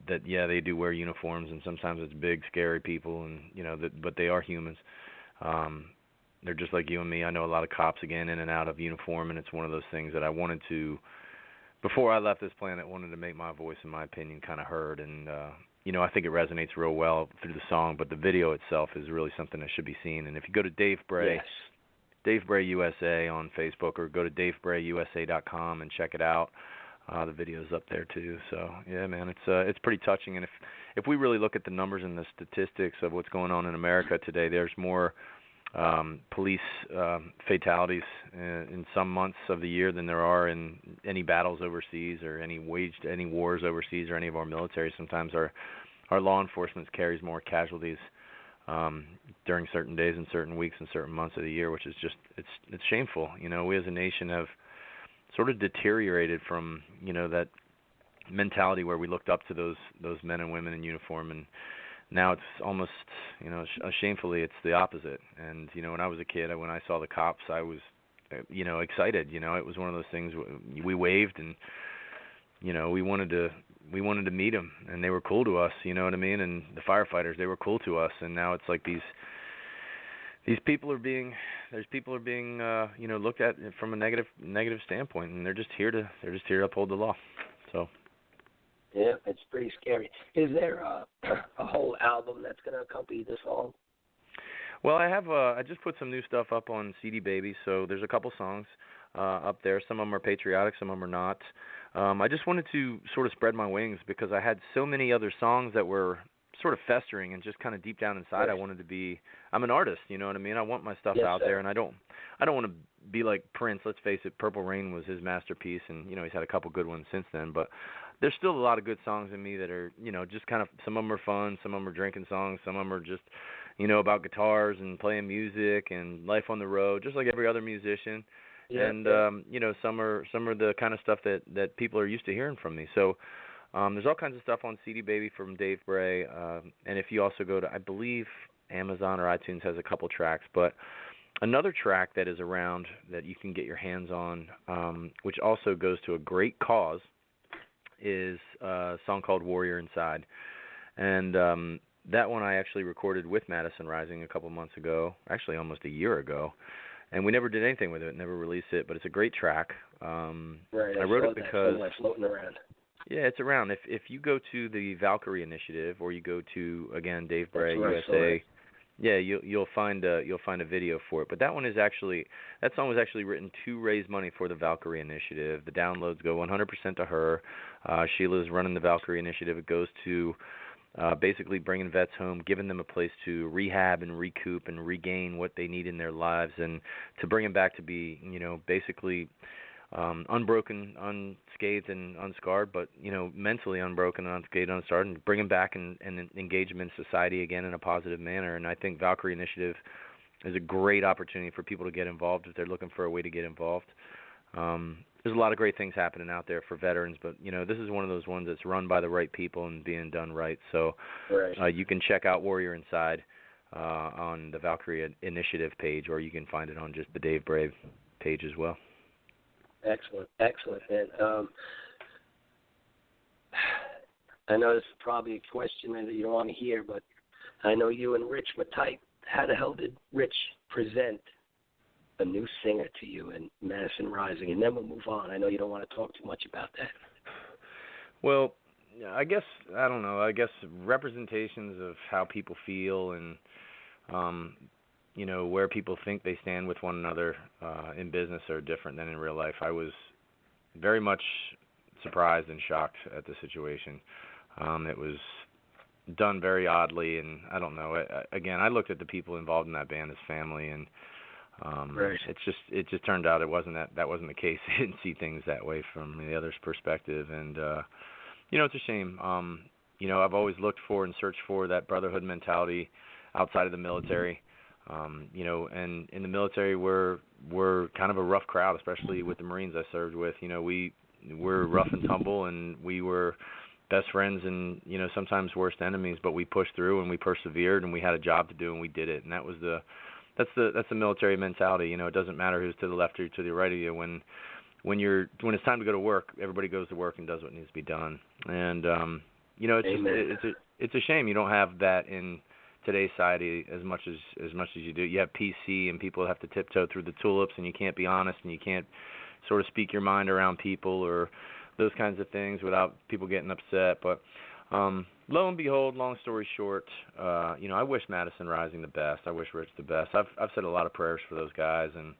S18: that yeah, they do wear uniforms, and sometimes it's big scary people, and but they are humans. They're just like you and me. I know a lot of cops, again, in and out of uniform, and it's one of those things that I wanted to, before I left this planet, wanted to make my voice and my opinion kind of heard. And I think it resonates real well through the song, but the video itself is really something that should be seen. And if you go to Dave Bray,
S9: Yes.
S18: Dave Bray USA on Facebook, or go to davebrayusa.com and check it out. The video's up there too. So yeah, man, it's pretty touching. And if we really look at the numbers and the statistics of what's going on in America today, there's more police fatalities in some months of the year than there are in any battles overseas, or any wars overseas, or any of our military. Sometimes our law enforcement carries more casualties during certain days and certain weeks and certain months of the year, which is just it's shameful. We as a nation have sort of deteriorated from that mentality where we looked up to those men and women in uniform, and now it's almost shamefully it's the opposite. And when I was a kid, when I saw the cops, I was excited. It was one of those things we waved, and we wanted to meet them, and they were cool to us. You know what I mean? And the firefighters, they were cool to us. And now it's like these people are being looked at from a negative standpoint, and they're just here to uphold the law. So
S9: yeah, it's pretty scary. Is there a whole album that's going to accompany the song?
S18: Well, I just put some new stuff up on CD Baby, so there's a couple songs up there. Some of them are patriotic, some of them are not. I just wanted to sort of spread my wings, because I had so many other songs that were sort of festering, and just kind of deep down inside, right. I'm an artist, you know what I mean? I want my stuff out there, and I don't want to be like Prince. Let's face it, Purple Rain was his masterpiece, and he's had a couple good ones since then, but there's still a lot of good songs in me that are, just kind of, some of them are fun, some of them are drinking songs, some of them are just, about guitars and playing music and life on the road, just like every other musician. Yeah, and some are the kind of stuff that people are used to hearing from me. So there's all kinds of stuff on CD Baby from Dave Bray, and if you also go to, I believe, Amazon or iTunes has a couple tracks, but another track that is around that you can get your hands on, which also goes to a great cause, is a song called Warrior Inside. And that one I actually recorded with Madison Rising a couple months ago, actually almost a year ago, and we never did anything with it, never released it, but it's a great track.
S9: Right,
S18: I wrote it because
S9: floating around.
S18: Yeah, it's around. If you go to the Valkyrie Initiative, or you go to, again, Dave Bray
S9: That's
S18: USA,
S9: right.
S18: yeah, you'll find a video for it. But that song was actually written to raise money for the Valkyrie Initiative. The downloads go 100% to her. Sheila's running the Valkyrie Initiative. It goes to basically bringing vets home, giving them a place to rehab and recoup and regain what they need in their lives, and to bring them back to be, basically unbroken, unscathed, and unscarred, but mentally unbroken, unscathed, unscarred, and bring them back and engage them in society again in a positive manner. And I think Valkyrie Initiative is a great opportunity for people to get involved if they're looking for a way to get involved. There's a lot of great things happening out there for veterans, but this is one of those ones that's run by the right people and being done right. So
S9: right.
S18: You can check out Warrior Inside on the Valkyrie Initiative page, or you can find it on just the Dave Bray page as well.
S9: Excellent. And I know this is probably a question that you don't want to hear, but I know you and Rich were tight. How the hell did Rich present a new singer to you in Madison Rising? And then we'll move on. I know you don't want to talk too much about that.
S18: Well, I guess representations of how people feel and where people think they stand with one another in business are different than in real life. I was very much surprised and shocked at the situation. It was done very oddly, and I don't know. Again, I looked at the people involved in that band as family, and
S9: Right.
S18: It just turned out that wasn't the case. I didn't see things that way from the other's perspective, and it's a shame. I've always looked for and searched for that brotherhood mentality outside of the military. And in the military, we're kind of a rough crowd, especially with the Marines I served with. We're rough and tumble, and we were best friends and sometimes worst enemies, but we pushed through and we persevered, and we had a job to do, and we did it. And that's the military mentality. It doesn't matter who's to the left or to the right of you. When it's time to go to work, everybody goes to work and does what needs to be done. And it's a shame you don't have that in today's society as much as you do. You have PC, and people have to tiptoe through the tulips, and you can't be honest, and you can't sort of speak your mind around people or those kinds of things without people getting upset. But lo and behold, long story short, I wish Madison Rising the best. I wish Rich the best. I've said a lot of prayers for those guys, and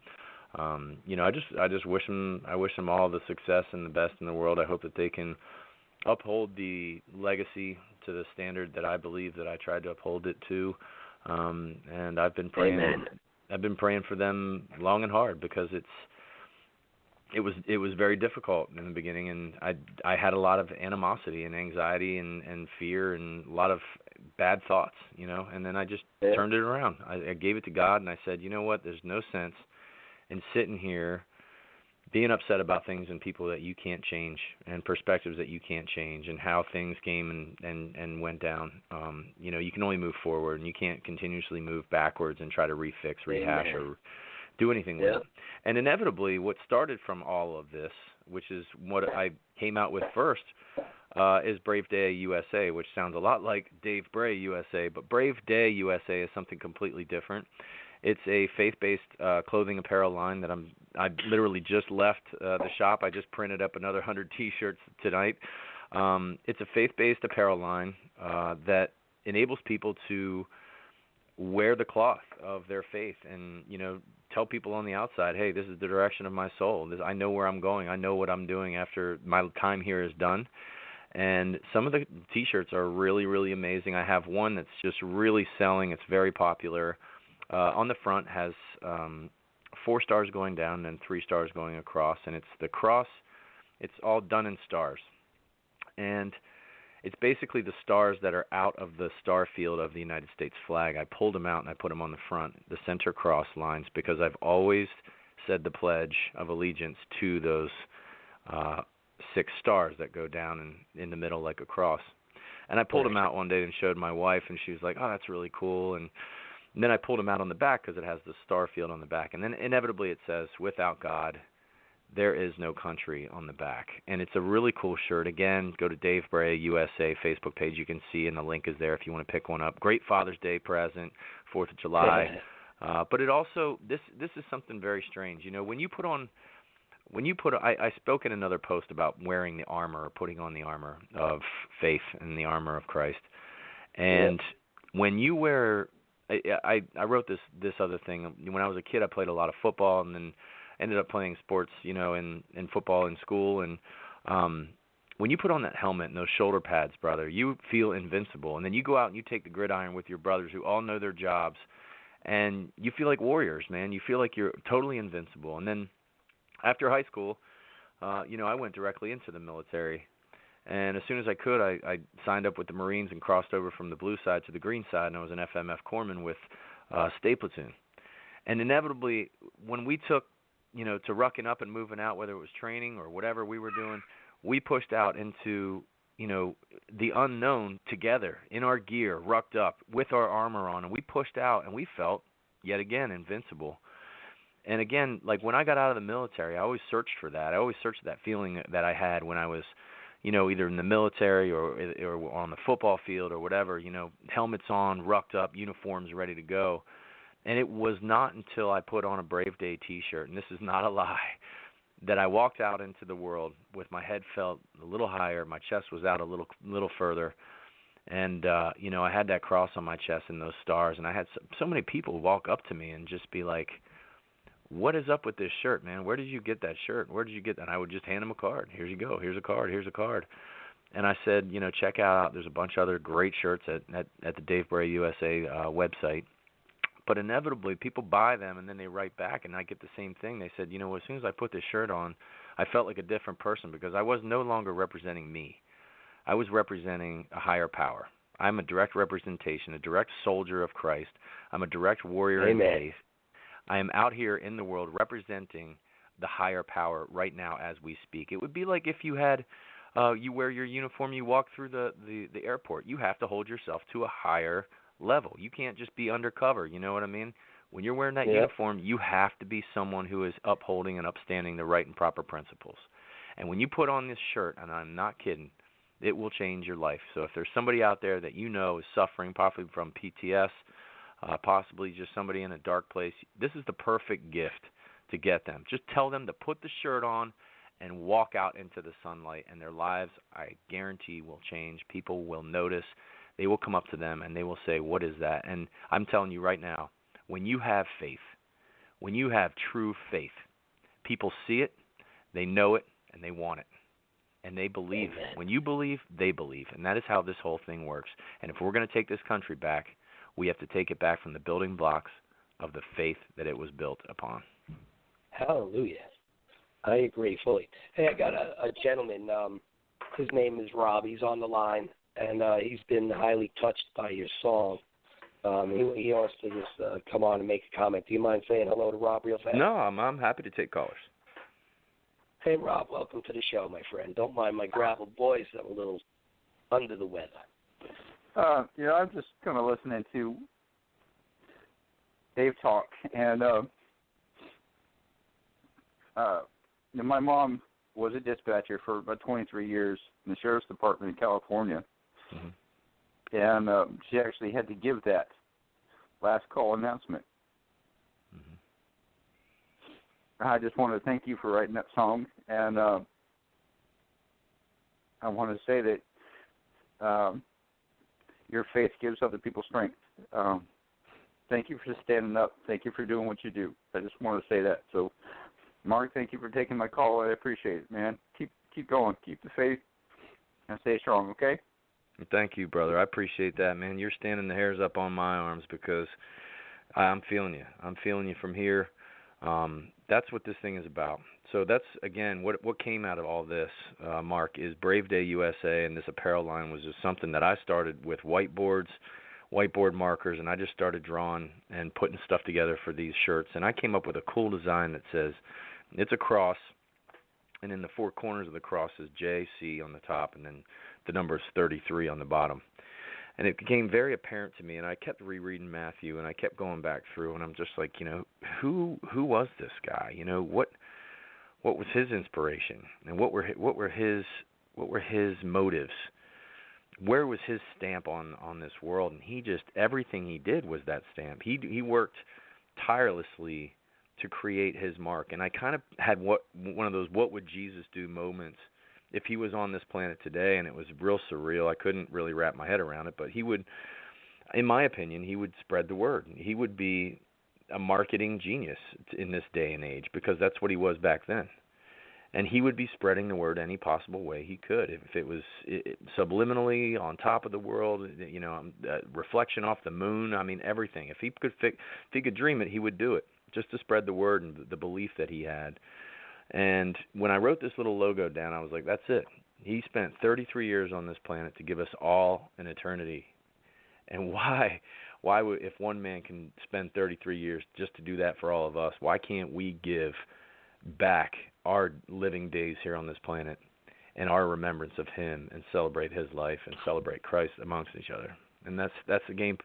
S18: I just wish them all the success and the best in the world. I hope that they can uphold the legacy to the standard that I believe that I tried to uphold it to. And I've been praying.
S9: Amen.
S18: I've been praying for them long and hard, because it was very difficult in the beginning, and I had a lot of animosity and anxiety and fear and a lot of bad thoughts, and then I just turned it around. I gave it to God, and I said, you know what, there's no sense in sitting here being upset about things and people that you can't change, and perspectives that you can't change, and how things came and went down. You can only move forward, and you can't continuously move backwards and try to rehash, or do anything with it. And inevitably, what started from all of this, which is what I came out with first, is Brave Day USA, which sounds a lot like Dave Bray USA, but Brave Day USA is something completely different. It's a faith-based clothing apparel line that I literally just left the shop. I just printed up another 100 T-shirts tonight. It's a faith-based apparel line that enables people to wear the cloth of their faith, and tell people on the outside, hey, this is the direction of my soul. I know where I'm going. I know what I'm doing after my time here is done. And some of the T-shirts are really, really amazing. I have one that's just really selling. It's very popular. On the front has 4 stars going down and 3 stars going across, and it's the cross. It's all done in stars, and it's basically the stars that are out of the star field of the United States flag. I pulled them out and I put them on the front, the center cross lines, because I've always said the Pledge of Allegiance to those 6 stars that go down in the middle like a cross. And I pulled them out one day and showed my wife, and she was like, oh, that's really cool. And then I pulled them out on the back, because it has the star field on the back. And then inevitably it says, without God, there is no country on the back. And it's a really cool shirt. Again, go to Dave Bray USA Facebook page. You can see, and the link is there if you want to pick one up. Great Father's Day present, 4th of July. But it also, this is something very strange. I spoke in another post about wearing the armor, or putting on the armor of faith and the armor of Christ. And when you wear, I wrote this other thing. When I was a kid, I played a lot of football, and then ended up playing sports, in football in school. And when you put on that helmet and those shoulder pads, brother, you feel invincible. And then you go out and you take the gridiron with your brothers who all know their jobs, and you feel like warriors, man. You feel like you're totally invincible. And then after high school, I went directly into the military. And as soon as I could, I signed up with the Marines and crossed over from the blue side to the green side, and I was an FMF corpsman with State Platoon. And inevitably, when we took, to rucking up and moving out, whether it was training or whatever we were doing, we pushed out into, the unknown together, in our gear, rucked up, with our armor on, and we pushed out, and we felt, yet again, invincible. And again, like when I got out of the military, I always searched for that. I always searched that feeling that I had when I was, either in the military or on the football field or whatever, helmets on, rucked up, uniforms ready to go. And it was not until I put on a Brave Day T-shirt, and this is not a lie, that I walked out into the world with my head felt a little higher, my chest was out a little further, and I had that cross on my chest and those stars, and I had so many people walk up to me and just be like, what is up with this shirt, man? Where did you get that shirt? Where did you get that? And I would just hand them a card. Here you go. Here's a card. Here's a card. And I said, check out. There's a bunch of other great shirts at the Dave Bray USA website. But inevitably, people buy them, and then they write back, and I get the same thing. They said, as soon as I put this shirt on, I felt like a different person because I was no longer representing me. I was representing a higher power. I'm a direct representation, a direct soldier of Christ. I'm a direct warrior in faith. I am out here in the world representing the higher power right now as we speak. It would be like if you had, you wear your uniform, you walk through the airport. You have to hold yourself to a higher level. You can't just be undercover, you know what I mean? When you're wearing that uniform, you have to be someone who is upholding and upstanding the right and proper principles. And when you put on this shirt, and I'm not kidding, it will change your life. So if there's somebody out there that you know is suffering possibly from PTS, possibly just somebody in a dark place, this is the perfect gift to get them. Just tell them to put the shirt on and walk out into the sunlight, and their lives, I guarantee, will change. People will notice. They will come up to them, and they will say, what is that? And I'm telling you right now, when you have faith, when you have true faith, people see it, they know it, and they want it. And they believe.
S9: Amen.
S18: When you believe, they believe. And that is how this whole thing works. And if we're going to take this country back, we have to take it back from the building blocks of the faith that it was built upon.
S9: Hallelujah. I agree fully. Hey, I got a gentleman. His name is Rob. He's on the line, and he's been highly touched by your song. He wants to just come on and make a comment. Do you mind saying hello to Rob real fast?
S18: No, I'm happy to take callers.
S9: Hey, Rob, welcome to the show, my friend. Don't mind my gravel voice. I'm a little under the weather.
S19: I'm just kind of listening to Dave talk, and my mom was a dispatcher for about 23 years in the Sheriff's Department in California, and she actually had to give that last call announcement. I just want to thank you for writing that song, and I want to say that your faith gives other people strength. Thank you for standing up. Thank you for doing what you do. I just want to say that. So, Mark, thank you for taking my call. I appreciate it, man. Keep going. Keep the faith, and stay strong, okay?
S18: Thank you, brother. I appreciate that, man. You're standing the hairs up on my arms because I'm feeling you. I'm feeling you from here. That's what this thing is about. So that's, again, what came out of all this, Mark, is Brave Day USA, and this apparel line was just something that I started with whiteboard markers, and I just started drawing and putting stuff together for these shirts. And I came up with a cool design that says, it's a cross, and in the four corners of the cross is JC on the top, and then the number is 33 on the bottom. And it became very apparent to me, and I kept rereading Matthew, and I kept going back through, and I'm just like, who was this guy? What was his inspiration, and what were his motives? Where was his stamp on this world? And he just, everything he did was that stamp. He worked tirelessly to create his mark, and I kind of had one of those what would Jesus do moments if he was on this planet today, and it was real surreal. I couldn't really wrap my head around it, but he would, in my opinion, he would spread the word. He would be a marketing genius in this day and age because that's what he was back then. And he would be spreading the word any possible way he could. If it was subliminally on top of the world, reflection off the moon, I mean, everything. If he could dream it, he would do it just to spread the word and the belief that he had. And when I wrote this little logo down, I was like, that's it. He spent 33 years on this planet to give us all an eternity. And why would, if one man can spend 33 years just to do that for all of us, why can't we give back our living days here on this planet and our remembrance of him and celebrate his life and celebrate Christ amongst each other? And that's the game.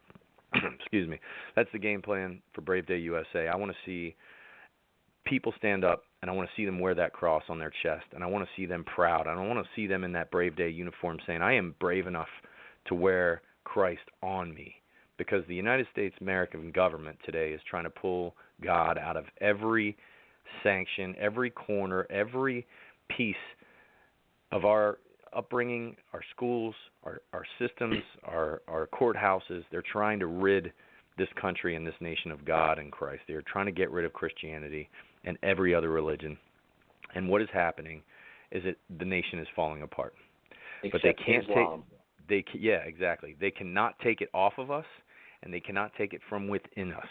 S18: Excuse me. That's the game plan for Brave Day USA. I want to see people stand up, and I want to see them wear that cross on their chest, and I want to see them proud. I don't want to see them in that Brave Day uniform saying, I am brave enough to wear Christ on me, because the United States American government today is trying to pull God out of every sanction, every corner, every piece of our upbringing, our schools, our systems, our courthouses. They're trying to rid this country and this nation of God and Christ. They're trying to get rid of Christianity and every other religion. And what is happening is that the nation is falling apart.
S9: Except
S18: but they can't
S9: Islam.
S18: Yeah, exactly. They cannot take it off of us, and they cannot take it from within us.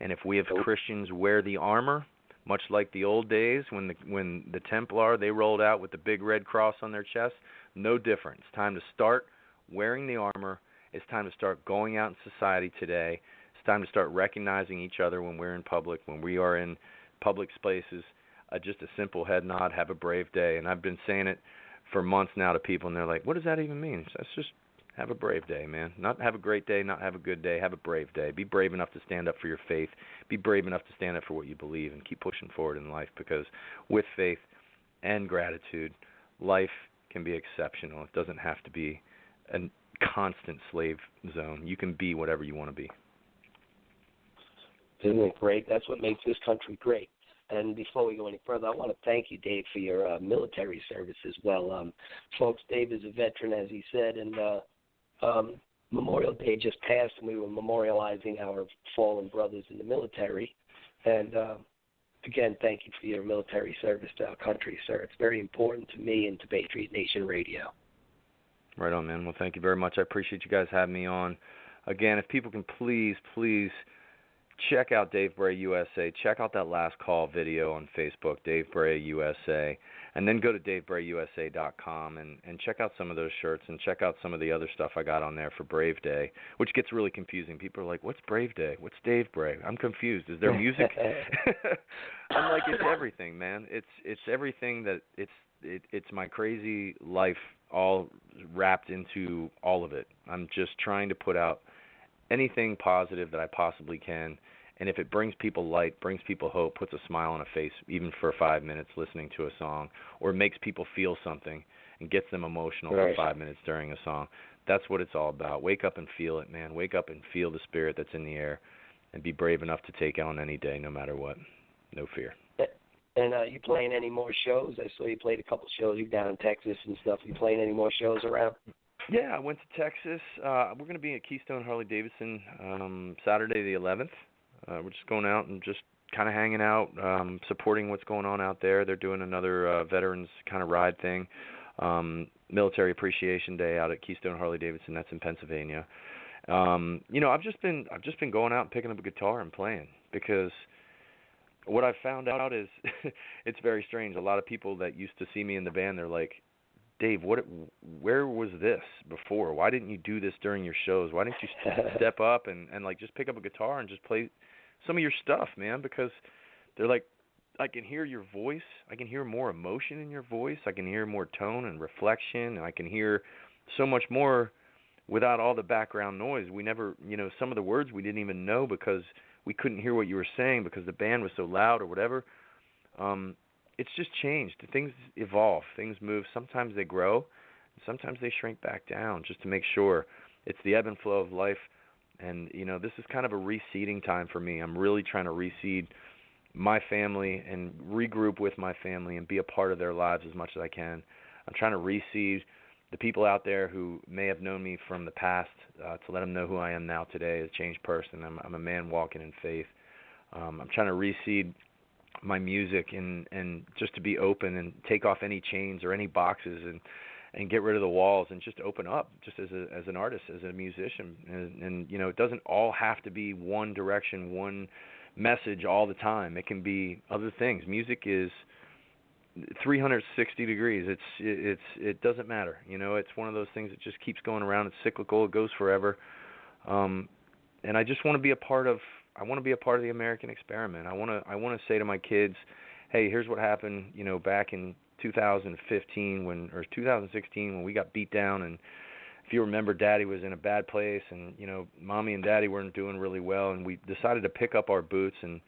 S18: And if we have Christians wear the armor, much like the old days when the Templar, they rolled out with the big red cross on their chest, no different. It's time to start wearing the armor. It's time to start going out in society today. It's time to start recognizing each other when we're in public, when we are in public spaces. Just a simple head nod, have a brave day. And I've been saying it for months now to people, and they're like, what does that even mean? That's just have a brave day, man. Not have a great day, not have a good day. Have a brave day. Be brave enough to stand up for your faith. Be brave enough to stand up for what you believe and keep pushing forward in life, because with faith and gratitude, life can be exceptional. It doesn't have to be a constant slave zone. You can be whatever you want to be.
S9: Isn't it great? That's what makes this country great. And before we go any further, I want to thank you, Dave, for your military service as well. Folks, Dave is a veteran, as he said, and Memorial Day just passed, and we were memorializing our fallen brothers in the military. And, again, thank you for your military service to our country, sir. It's very important to me and to Patriot Nation Radio.
S18: Right on, man. Well, thank you very much. I appreciate you guys having me on. Again, if people can please check out Dave Bray USA. Check out that last call video on Facebook, Dave Bray USA. And then go to DaveBrayUSA.com and check out some of those shirts and check out some of the other stuff I got on there for Brave Day, which gets really confusing. People are like, what's Brave Day? What's Dave Bray? I'm confused. Is there music? I'm like, it's everything, man. It's everything that it's my crazy life all wrapped into all of it. I'm just trying to put out anything positive that I possibly can, and if it brings people light, brings people hope, puts a smile on a face, even for 5 minutes listening to a song, or makes people feel something and gets them emotional for 5 minutes during a song, that's what it's all about. Wake up and feel it, man. Wake up and feel the spirit that's in the air, and be brave enough to take on any day, no matter what. No fear.
S9: And you playing any more shows? I saw you played a couple shows. You're down in Texas and stuff. You playing any more shows around?
S18: Yeah, I went to Texas. We're going to be at Keystone Harley-Davidson Saturday the 11th. We're just going out and just kind of hanging out, supporting what's going on out there. They're doing another veterans kind of ride thing, Military Appreciation Day out at Keystone Harley-Davidson. That's in Pennsylvania. I've just been going out and picking up a guitar and playing, because what I've found out is it's very strange. A lot of people that used to see me in the band, they're like, Dave, where was this before? Why didn't you do this during your shows? Why didn't you step up and like just pick up a guitar and just play some of your stuff, man? Because they're like, I can hear your voice. I can hear more emotion in your voice. I can hear more tone and reflection. And I can hear so much more without all the background noise. We never, some of the words we didn't even know because we couldn't hear what you were saying because the band was so loud or whatever. It's just changed. Things evolve. Things move. Sometimes they grow, and sometimes they shrink back down just to make sure. It's the ebb and flow of life, and, this is kind of a reseeding time for me. I'm really trying to reseed my family and regroup with my family and be a part of their lives as much as I can. I'm trying to reseed the people out there who may have known me from the past to let them know who I am now today as a changed person. I'm a man walking in faith. I'm trying to reseed my music and just to be open and take off any chains or any boxes and get rid of the walls and just open up just as an artist, as a musician. And it doesn't all have to be one direction, one message all the time. It can be other things. Music is 360 degrees. It doesn't matter. It's one of those things that just keeps going around. It's cyclical. It goes forever. And I just want to be a part of the American experiment. I want to say to my kids, hey, here's what happened, back in 2016 when we got beat down, and if you remember, Daddy was in a bad place, and Mommy and Daddy weren't doing really well, and we decided to pick up our boots and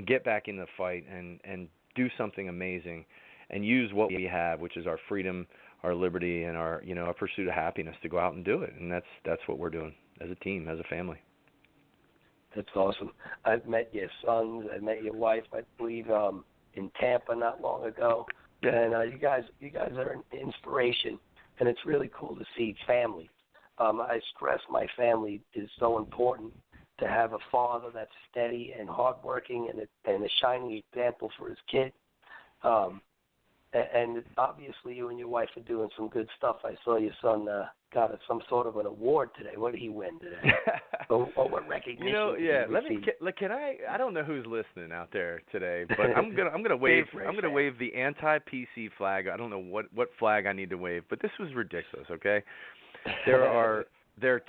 S18: get back in the fight and do something amazing and use what we have, which is our freedom, our liberty, and our our pursuit of happiness to go out and do it. And that's what we're doing as a team, as a family.
S9: That's awesome. I've met your sons. I met your wife, I believe, in Tampa not long ago. Yeah. And you guys are an inspiration, and it's really cool to see family. I stress my family is so important, to have a father that's steady and hardworking and a shining example for his kid. And obviously you and your wife are doing some good stuff. I saw your son got some sort of an award today. What did he win today? or what recognition?
S18: Yeah. Can I don't know who's listening out there today, but I'm gonna wave the anti-PC flag. I don't know what flag I need to wave, but this was ridiculous. Okay, there are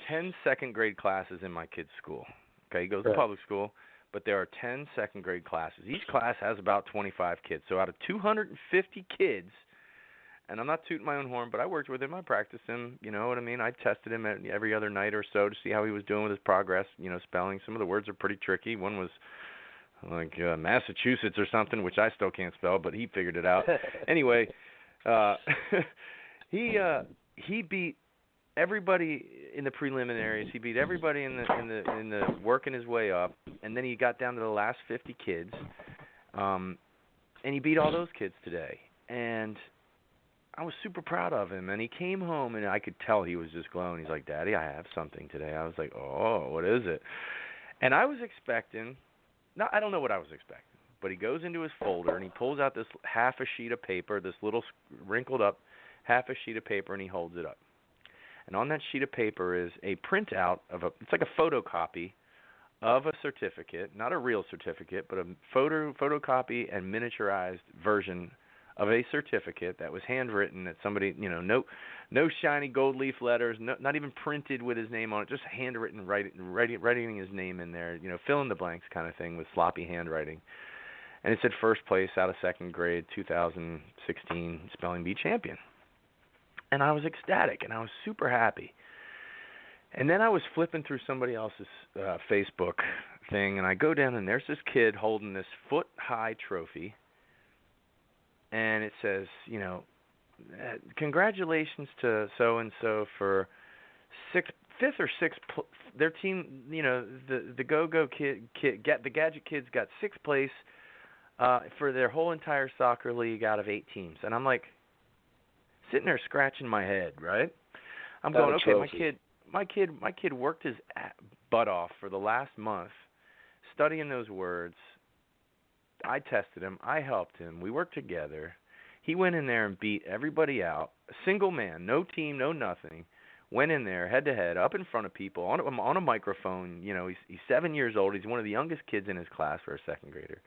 S18: 10 second grade classes in my kid's school. Okay, he goes to public school. But there are 10 second grade classes. Each class has about 25 kids. So out of 250 kids, and I'm not tooting my own horn, but I worked with him. I practiced him. You know what I mean? I tested him every other night or so to see how he was doing with his progress. You know, spelling. Some of the words are pretty tricky. One was like Massachusetts or something, which I still can't spell, but he figured it out. Anyway, he beat everybody in the preliminaries. He beat everybody in the working his way up, and then he got down to the last 50 kids, and he beat all those kids today. And I was super proud of him. And he came home, and I could tell he was just glowing. He's like, "Daddy, I have something today." I was like, "Oh, what is it?" And I was expecting. I don't know what I was expecting, but he goes into his folder and he pulls out this half a sheet of paper, this little wrinkled up half a sheet of paper, and he holds it up. And on that sheet of paper is a printout it's like a photocopy of a certificate, not a real certificate, but a photocopy and miniaturized version of a certificate that was handwritten that somebody, no shiny gold leaf letters, not even printed with his name on it, just handwritten, writing his name in there, fill in the blanks kind of thing with sloppy handwriting. And it said first place out of second grade, 2016 Spelling Bee champion. And I was ecstatic, and I was super happy. And then I was flipping through somebody else's Facebook thing, and I go down, and there's this kid holding this foot-high trophy, and it says, congratulations to so-and-so for fifth or sixth, their team, the Go-Go the Gadget Kids got sixth place for their whole entire soccer league out of 8 teams. And I'm like, sitting there scratching my head, right? I'm going, okay, my kid worked his butt off for the last month studying those words. I tested him. I helped him. We worked together. He went in there and beat everybody out. A single man, no team, no nothing. Went in there head to head, up in front of people, on a microphone. He's 7 years old. He's one of the youngest kids in his class for a second grader.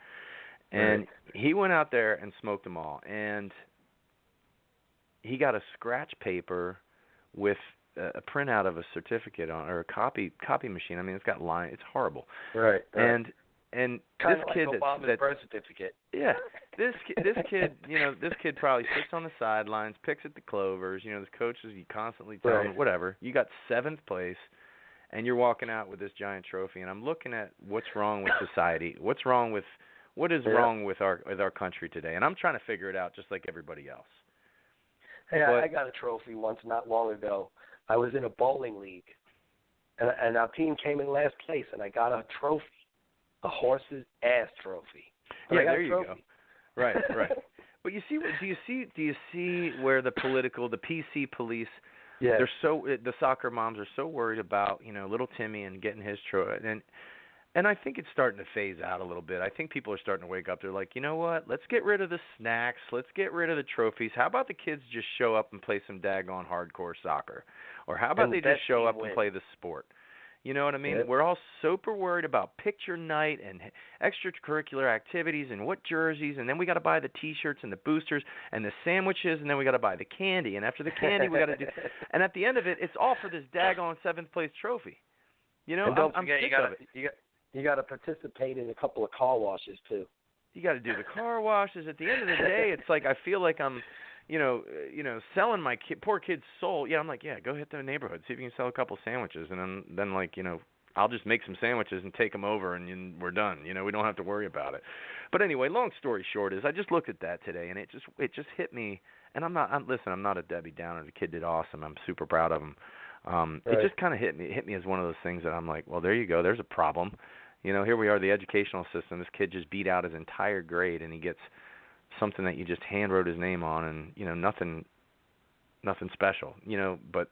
S18: And he went out there and smoked them all. And he got a scratch paper with a printout of a certificate or a copy machine. I mean, it's got lines. It's horrible.
S9: Right.
S18: And
S9: kind
S18: this
S9: of
S18: kid
S9: like Obama's birth certificate.
S18: Yeah. This kid, this kid probably sits on the sidelines, picks at the clovers. The coaches, you constantly tell him, whatever. You got 7th place, and you're walking out with this giant trophy. And I'm looking at what's wrong with society. What is wrong with our country today? And I'm trying to figure it out, just like everybody else.
S9: Hey, I got a trophy once not long ago. I was in a bowling league, and our team came in last place, and I got a trophy, a horse's ass trophy.
S18: Yeah, there you go. Right. But do you see where the PC police, they're the soccer moms are so worried about little Timmy and getting his trophy, and I think it's starting to phase out a little bit. I think people are starting to wake up. They're like, you know what? Let's get rid of the snacks. Let's get rid of the trophies. How about the kids just show up and play some daggone hardcore soccer? Or how about they just show up and play the sport? You know what I mean? We're all super worried about picture night and extracurricular activities and what jerseys, and then we got to buy the T-shirts and the boosters and the sandwiches, and then we got to buy the candy, and after the candy we got to do, and at the end of it, it's all for this daggone 7th place trophy.
S9: And don't forget, you got to participate in a couple of car washes too.
S18: You got to do the car washes. At the end of the day, it's like I feel like I'm, selling my poor kid's soul. Yeah, I'm like, go hit the neighborhood, see if you can sell a couple sandwiches, and then I'll just make some sandwiches and take them over, and we're done. We don't have to worry about it. But anyway, long story short is I just looked at that today, and it just hit me. And I'm not a Debbie Downer. The kid did awesome. I'm super proud of him. It just kind of hit me as one of those things that I'm like, well, there you go. There's a problem. Here we are, the educational system. This kid just beat out his entire grade, and he gets something that you just hand wrote his name on, and nothing special. But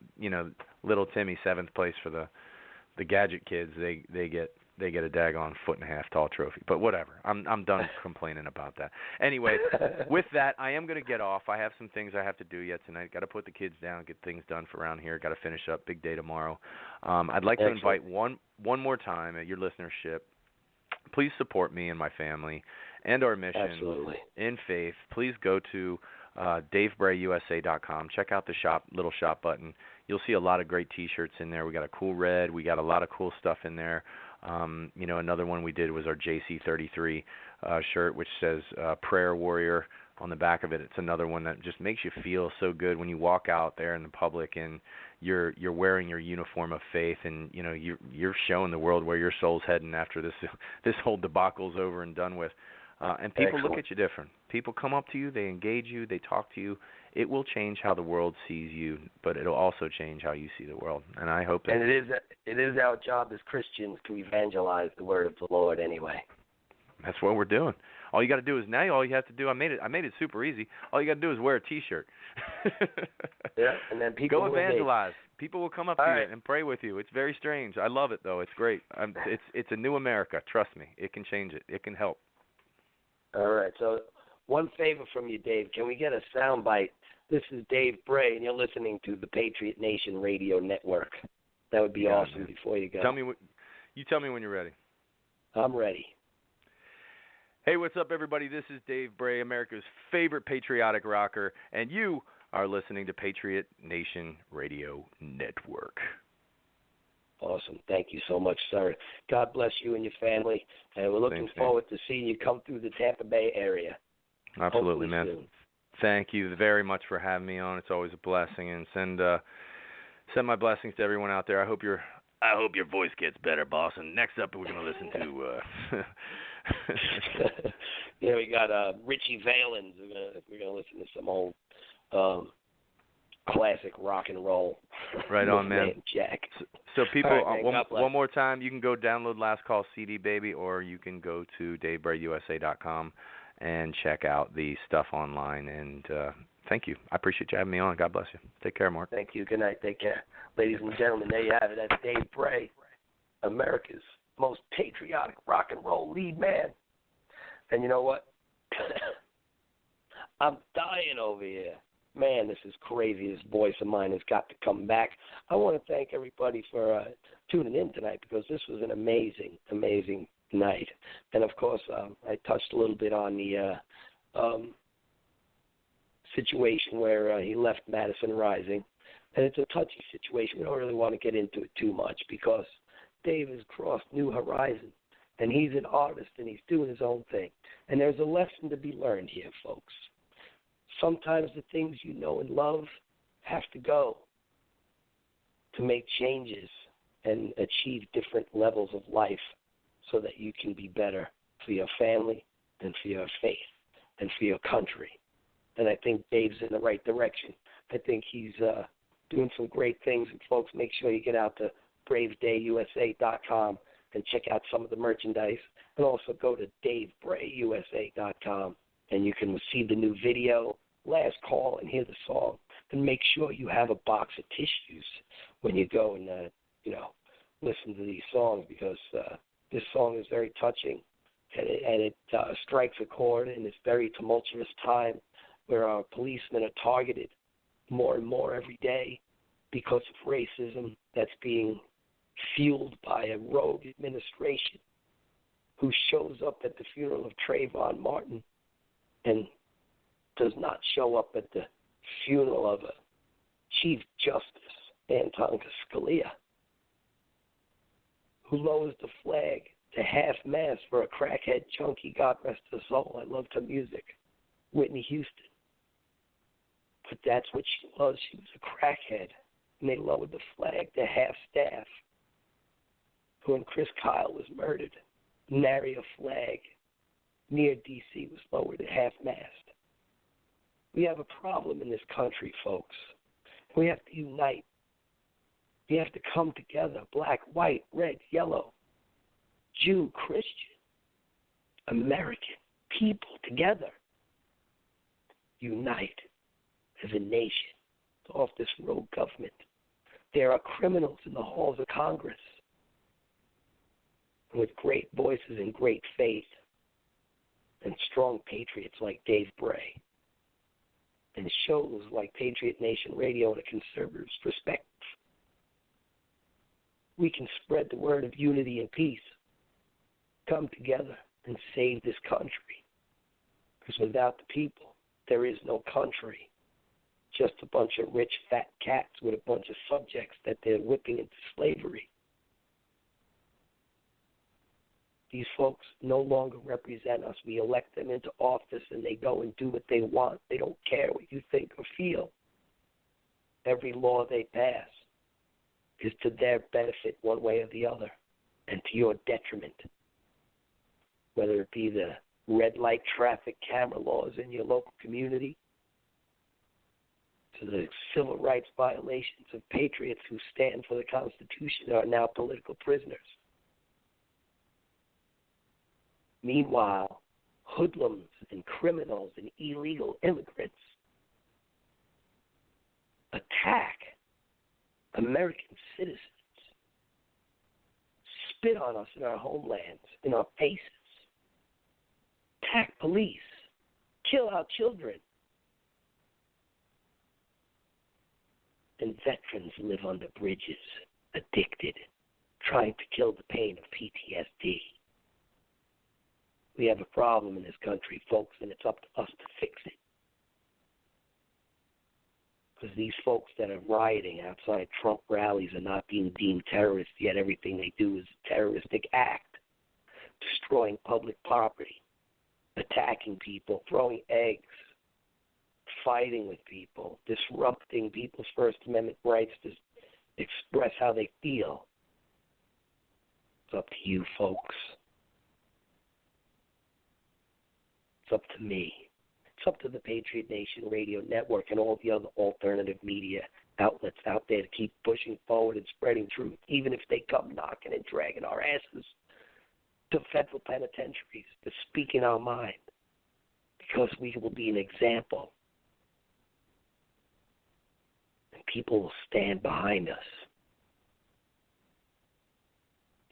S18: little Timmy, 7th place for the Gadget Kids. They get they get a daggone 1.5 foot tall trophy. But whatever. I'm done complaining about that. Anyway, with that, I am going to get off. I have some things I have to do yet tonight. Got to put the kids down, get things done for around here. Got to finish up. Big day tomorrow. I'd like to invite one more time at your listenership. Please support me and my family and our mission in faith. Please go to DaveBrayUSA.com. Check out the little shop button. You'll see a lot of great T-shirts in there. We got a cool red. We got a lot of cool stuff in there. Another one we did was our JC33 shirt, which says Prayer Warrior on the back of it. It's another one that just makes you feel so good when you walk out there in the public and you're wearing your uniform of faith, and you're showing the world where your soul's heading after this whole debacle's over and done with. And people look at you different. People come up to you, they engage you, they talk to you. It will change how the world sees you, but it'll also change how you see the world. And I hope that.
S9: And it is our job as Christians to evangelize the word of the Lord anyway.
S18: That's what we're doing. All you got to do is all you have to do. I made it super easy. All you got to do is wear a T-shirt.
S9: Yeah, and then people
S18: go
S9: will
S18: evangelize. People will come up to you and pray with you. It's very strange. I love it though. It's great. It's a new America. Trust me. It can change it. It can help.
S9: All right. So one favor from you, Dave. Can we get a sound bite? This is Dave Bray, and you're listening to the Patriot Nation Radio Network. That would be awesome. Man. Before you go.
S18: Tell me when you're ready.
S9: I'm ready.
S18: Hey, what's up, everybody? This is Dave Bray, America's favorite patriotic rocker, and you are listening to Patriot Nation Radio Network.
S9: Awesome. Thank you so much, sir. God bless you and your family, and we're looking forward to seeing you come through the Tampa Bay area.
S18: Absolutely, man.
S9: Soon.
S18: Thank you very much for having me on. It's always a blessing, and send my blessings to everyone out there. I hope your voice gets better, boss. And next up, we're going to listen to.
S9: We got Richie Valens. We're gonna listen to some old classic rock and roll.
S18: Right on, man.
S9: Jack.
S18: So people,
S9: right,
S18: one more time, you can go download Last Call CD, baby, or you can go to DaveBrayUSA.com and check out the stuff online. And thank you. I appreciate you having me on. God bless you. Take care, Mark.
S9: Thank you. Good night. Take care, ladies and gentlemen. There you have it. That's Dave Bray, America's most patriotic rock and roll lead man. And you know what? I'm dying over here. Man, this is crazy. This voice of mine has got to come back. I want to thank everybody for tuning in tonight, because this was an amazing, amazing night. And, of course, I touched a little bit on the situation where he left Madison Rising. And it's a touchy situation. We don't really want to get into it too much, because Dave has crossed new horizons, and he's an artist, and he's doing his own thing. And there's a lesson to be learned here, folks. Sometimes the things you know and love have to go to make changes and achieve different levels of life so that you can be better for your family and for your faith and for your country. And I think Dave's in the right direction. I think he's doing some great things. And, folks, make sure you get out to BraveDayUSA.com and check out some of the merchandise. And also go to DaveBrayUSA.com, and you can see the new video, Last Call, and hear the song. And make sure you have a box of tissues when you go and, listen to these songs, because this song is very touching, and it strikes a chord in this very tumultuous time where our policemen are targeted more and more every day because of racism that's being fueled by a rogue administration who shows up at the funeral of Trayvon Martin and does not show up at the funeral of a Chief Justice, Anton Scalia, who lowers the flag to half-mast for a crackhead junkie, God rest her soul. I loved her music, Whitney Houston. But that's what she was. She was a crackhead, and they lowered the flag to half-staff. When Chris Kyle was murdered, nary a flag near D.C. was lowered at half-mast. We have a problem in this country, folks. We have to unite. We have to come together, black, white, red, yellow, Jew, Christian, American, people together. Unite as a nation off this rogue government. There are criminals in the halls of Congress. with great voices and great faith and strong patriots like Dave Bray and shows like Patriot Nation Radio and a conservative's perspective, we can spread the word of unity and peace, come together and save this country. Because without the people, there is no country. Just a bunch of rich, fat cats with a bunch of subjects that they're whipping into slavery. These folks no longer represent us. We elect them into office and they go and do what they want. They don't care what you think or feel. Every law they pass is to their benefit one way or the other and to your detriment. Whether it be the red light traffic camera laws in your local community, to the civil rights violations of patriots who stand for the Constitution are now political prisoners. Meanwhile, hoodlums and criminals and illegal immigrants attack American citizens, spit on us in our homelands, in our faces, attack police, kill our children. And veterans live under bridges, addicted, trying to kill the pain of PTSD. We have a problem in this country, folks, and it's up to us to fix it. Because these folks that are rioting outside Trump rallies are not being deemed terrorists, yet everything they do is a terroristic act, destroying public property, attacking people, throwing eggs, fighting with people, disrupting people's First Amendment rights to express how they feel. It's up to you, folks. It's up to me. It's up to the Patriot Nation Radio Network and all the other alternative media outlets out there to keep pushing forward and spreading truth, even if they come knocking and dragging our asses to federal penitentiaries, to speak in our mind, because we will be an example. And people will stand behind us.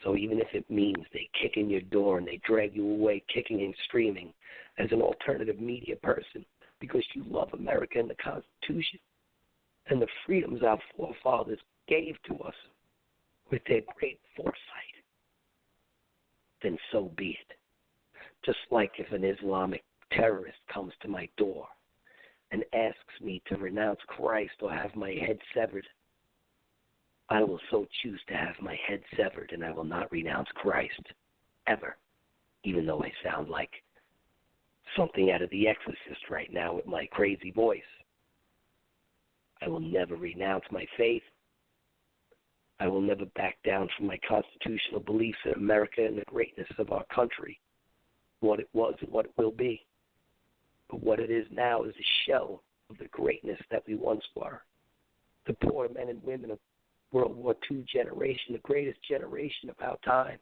S9: So even if it means they kick in your door and they drag you away kicking and screaming as an alternative media person because you love America and the Constitution and the freedoms our forefathers gave to us with their great foresight, then so be it. Just like if an Islamic terrorist comes to my door and asks me to renounce Christ or have my head severed, I will so choose to have my head severed, and I will not renounce Christ, ever, even though I sound like something out of The Exorcist right now with my crazy voice. I will never renounce my faith. I will never back down from my constitutional beliefs in America and the greatness of our country, what it was and what it will be. But what it is now is a shell of the greatness that we once were. The poor men and women of World War II generation, the greatest generation of our time,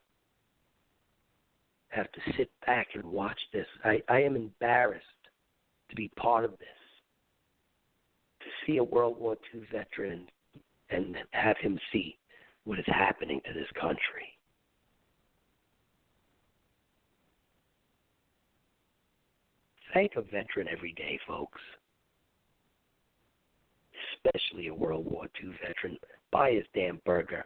S9: have to sit back and watch this. I am embarrassed to be part of this, to see a World War II veteran and have him see what is happening to this country. Thank a veteran every day, folks. Especially a World War II veteran. Buy his damn burger.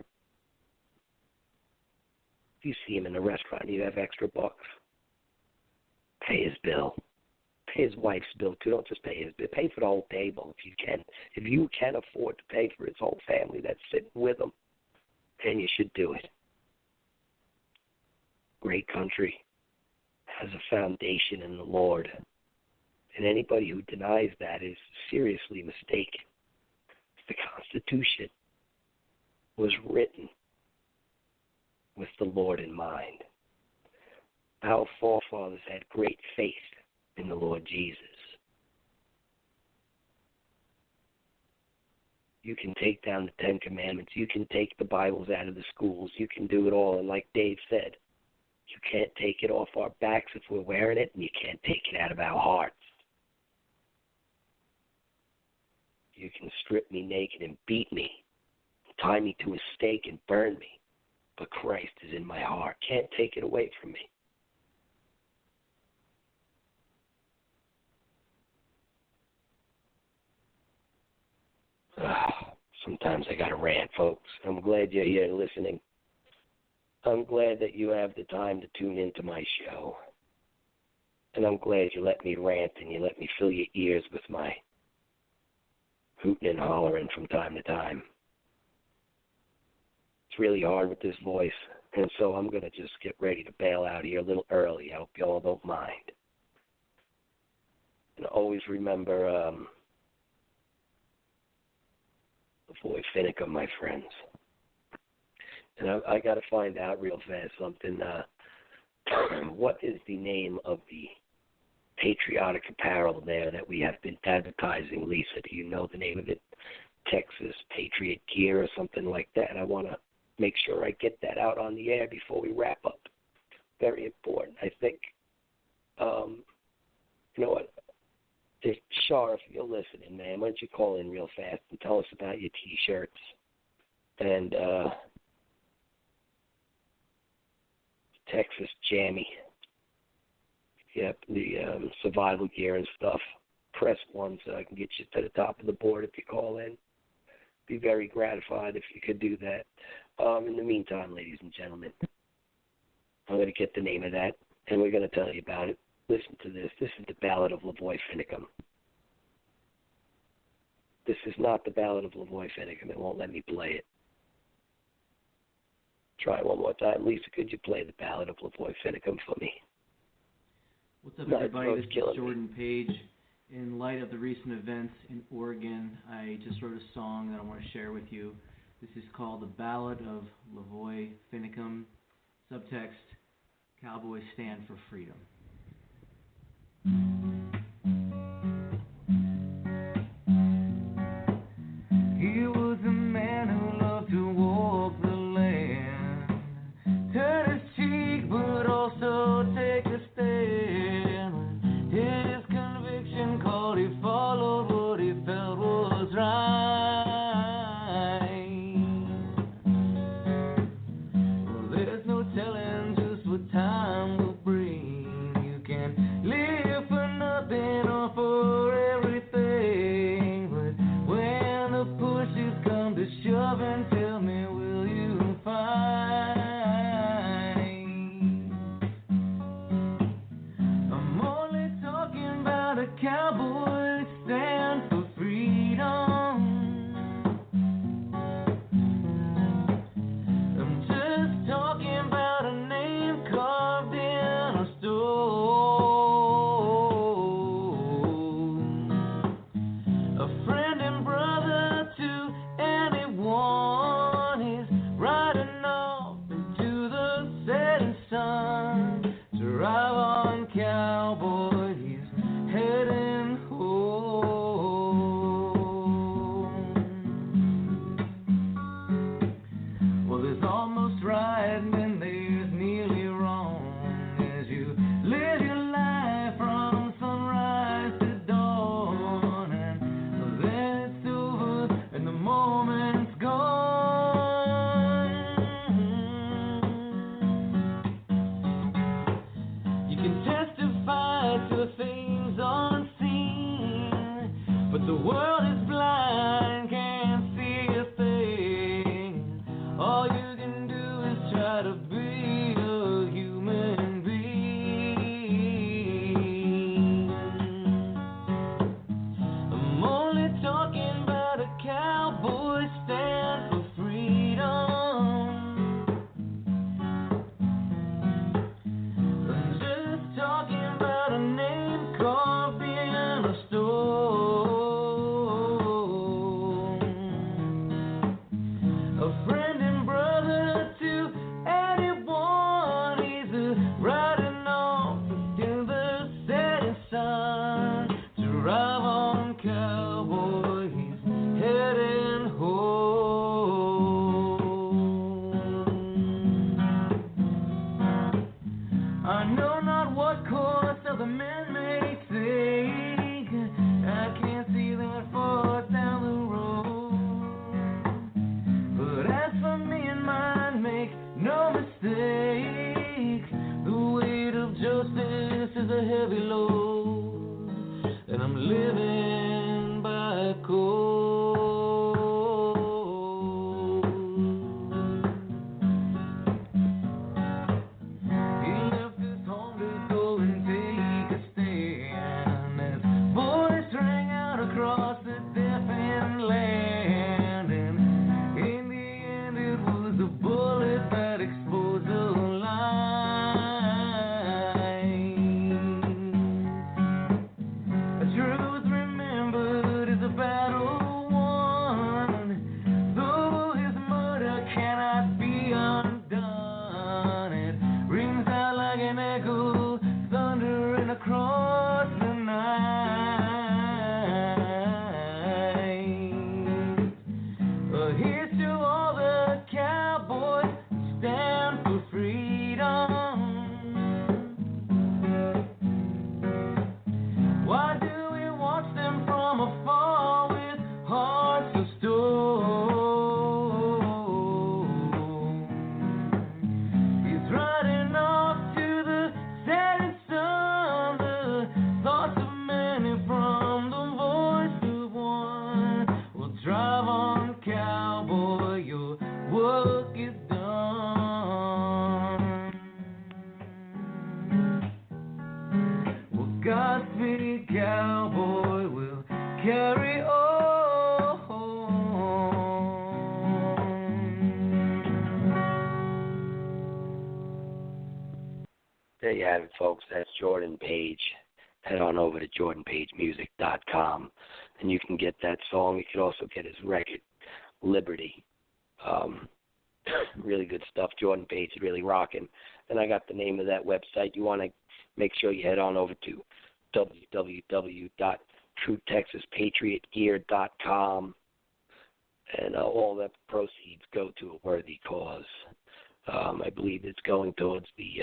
S9: If you see him in a restaurant and you have extra bucks, pay his bill. Pay his wife's bill, too. Don't just pay his bill. Pay for the whole table if you can. If you can afford to pay for his whole family that's sitting with him, then you should do it. Great country has a foundation in the Lord. And anybody who denies that is seriously mistaken. The Constitution was written with the Lord in mind. Our forefathers had great faith in the Lord Jesus. You can take down the Ten Commandments. You can take the Bibles out of the schools. You can do it all. And like Dave said, you can't take it off our backs if we're wearing it, and you can't take it out of our hearts. You can strip me naked and beat me, tie me to a stake and burn me. but Christ is in my heart. Can't take it away from me. Sometimes I got to rant, folks. I'm glad you're here listening. I'm glad that you have the time to tune into my show. And I'm glad you let me rant and you let me fill your ears with my hooting and hollering from time to time. It's really hard with this voice, and so I'm going to just get ready to bail out here a little early. I hope you all don't mind. And always remember Lavoy Finicum, my friends. And I got to find out real fast something. What is the name of the patriotic apparel there that we have been advertising, Lisa? Do you know the name of it? Texas Patriot gear or something like that. I want to make sure I get that out on the air before we wrap up. Very important. I think, you know what? Shar, if you're listening, man, why don't you call in real fast and tell us about your T-shirts and Texas Jammy. Yep, the survival gear and stuff. Press one so I can get you to the top of the board if you call in. Be very gratified if you could do that. In the meantime, ladies and gentlemen, I'm going to get the name of that, and we're going to tell you about it. Listen to this. This is the Ballad of Lavoy Finicum. This is not the Ballad of Lavoy Finicum. It won't let me play it. Try one more time. Lisa, could you play the Ballad of Lavoy Finicum for me?
S20: What's up, everybody? This is Jordan Page. In light of the recent events in Oregon, I just wrote a song that I want to share with you. This is called The Ballad of Lavoy Finicum. Subtext, Cowboys Stand for Freedom.
S11: He was a man who loved to walk the land, turn his cheek but also take a stand. When his conviction called, he followed what he felt was right. Well, there's no telling just what time will bring. You can live for nothing or for everything, but when the pushes come to shove and tell me, will you find? I'm only talking about a cowboy stand for freedom. I'm just talking about a name carved in a stone. A friend and brother to anyone. He's riding off into the setting sun to ride on cowboy. He's heading home. Well, there's almost right and then there's nearly wrong as you live your life from sunrise to dawn, and then it's over and the moment's gone. You can testify to things unseen, but the world is blind, can't see a thing. All you can do is try to be a human being. I'm only talking about a cowboy stand for freedom. I'm just talking about a name carved in a stone. A friend and brother to anyone. He's riding off into the setting sun to ride on cowboy. He's heading home. I know not what course other men may take, carry on.
S9: There you have it, folks. That's Jordan Page. Head on over to jordanpagemusic.com, and you can get that song. You can also get his record, Liberty. Really good stuff. Jordan Page is really rocking. And I got the name of that website. You want to make sure you head on over to www.TrueTexasPatriotGear.com, and all the proceeds go to a worthy cause. I believe it's going towards the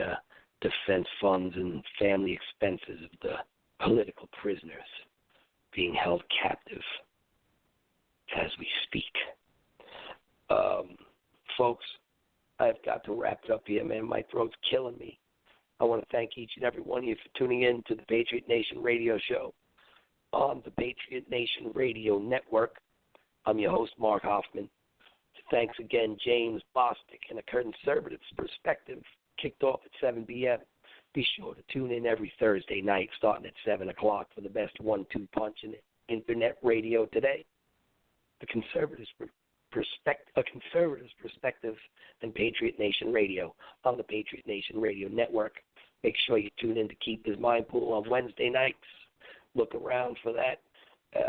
S9: defense funds and family expenses of the political prisoners being held captive as we speak. Folks, I've got to wrap it up here, man. My throat's killing me. I want to thank each and every one of you for tuning in to the Patriot Nation Radio Show on the Patriot Nation Radio Network. I'm your host, Mark Hoffman. Thanks again, James Bostic, and A Conservative's Perspective kicked off at 7 p.m. Be sure to tune in every Thursday night starting at 7 o'clock for the best 1-2 punch in Internet radio today. A Conservative's Perspective and Patriot Nation Radio on the Patriot Nation Radio Network. Make sure you tune in to Keep His Mind Pool on Wednesday nights. Look around for that.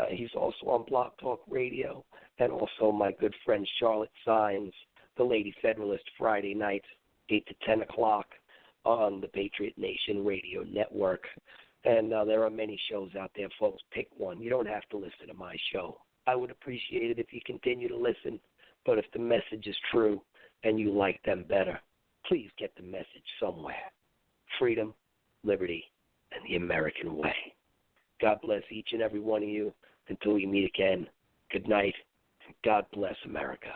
S9: He's also on Blog Talk Radio, and also my good friend Charlotte Sines, the Lady Federalist, Friday nights, 8 to 10 o'clock on the Patriot Nation Radio Network. And there are many shows out there, folks. Pick one. You don't have to listen to my show. I would appreciate it if you continue to listen, but if the message is true and you like them better, please get the message somewhere. Freedom, liberty, and the American way. God bless each and every one of you. Until we meet again, good night, and God bless America.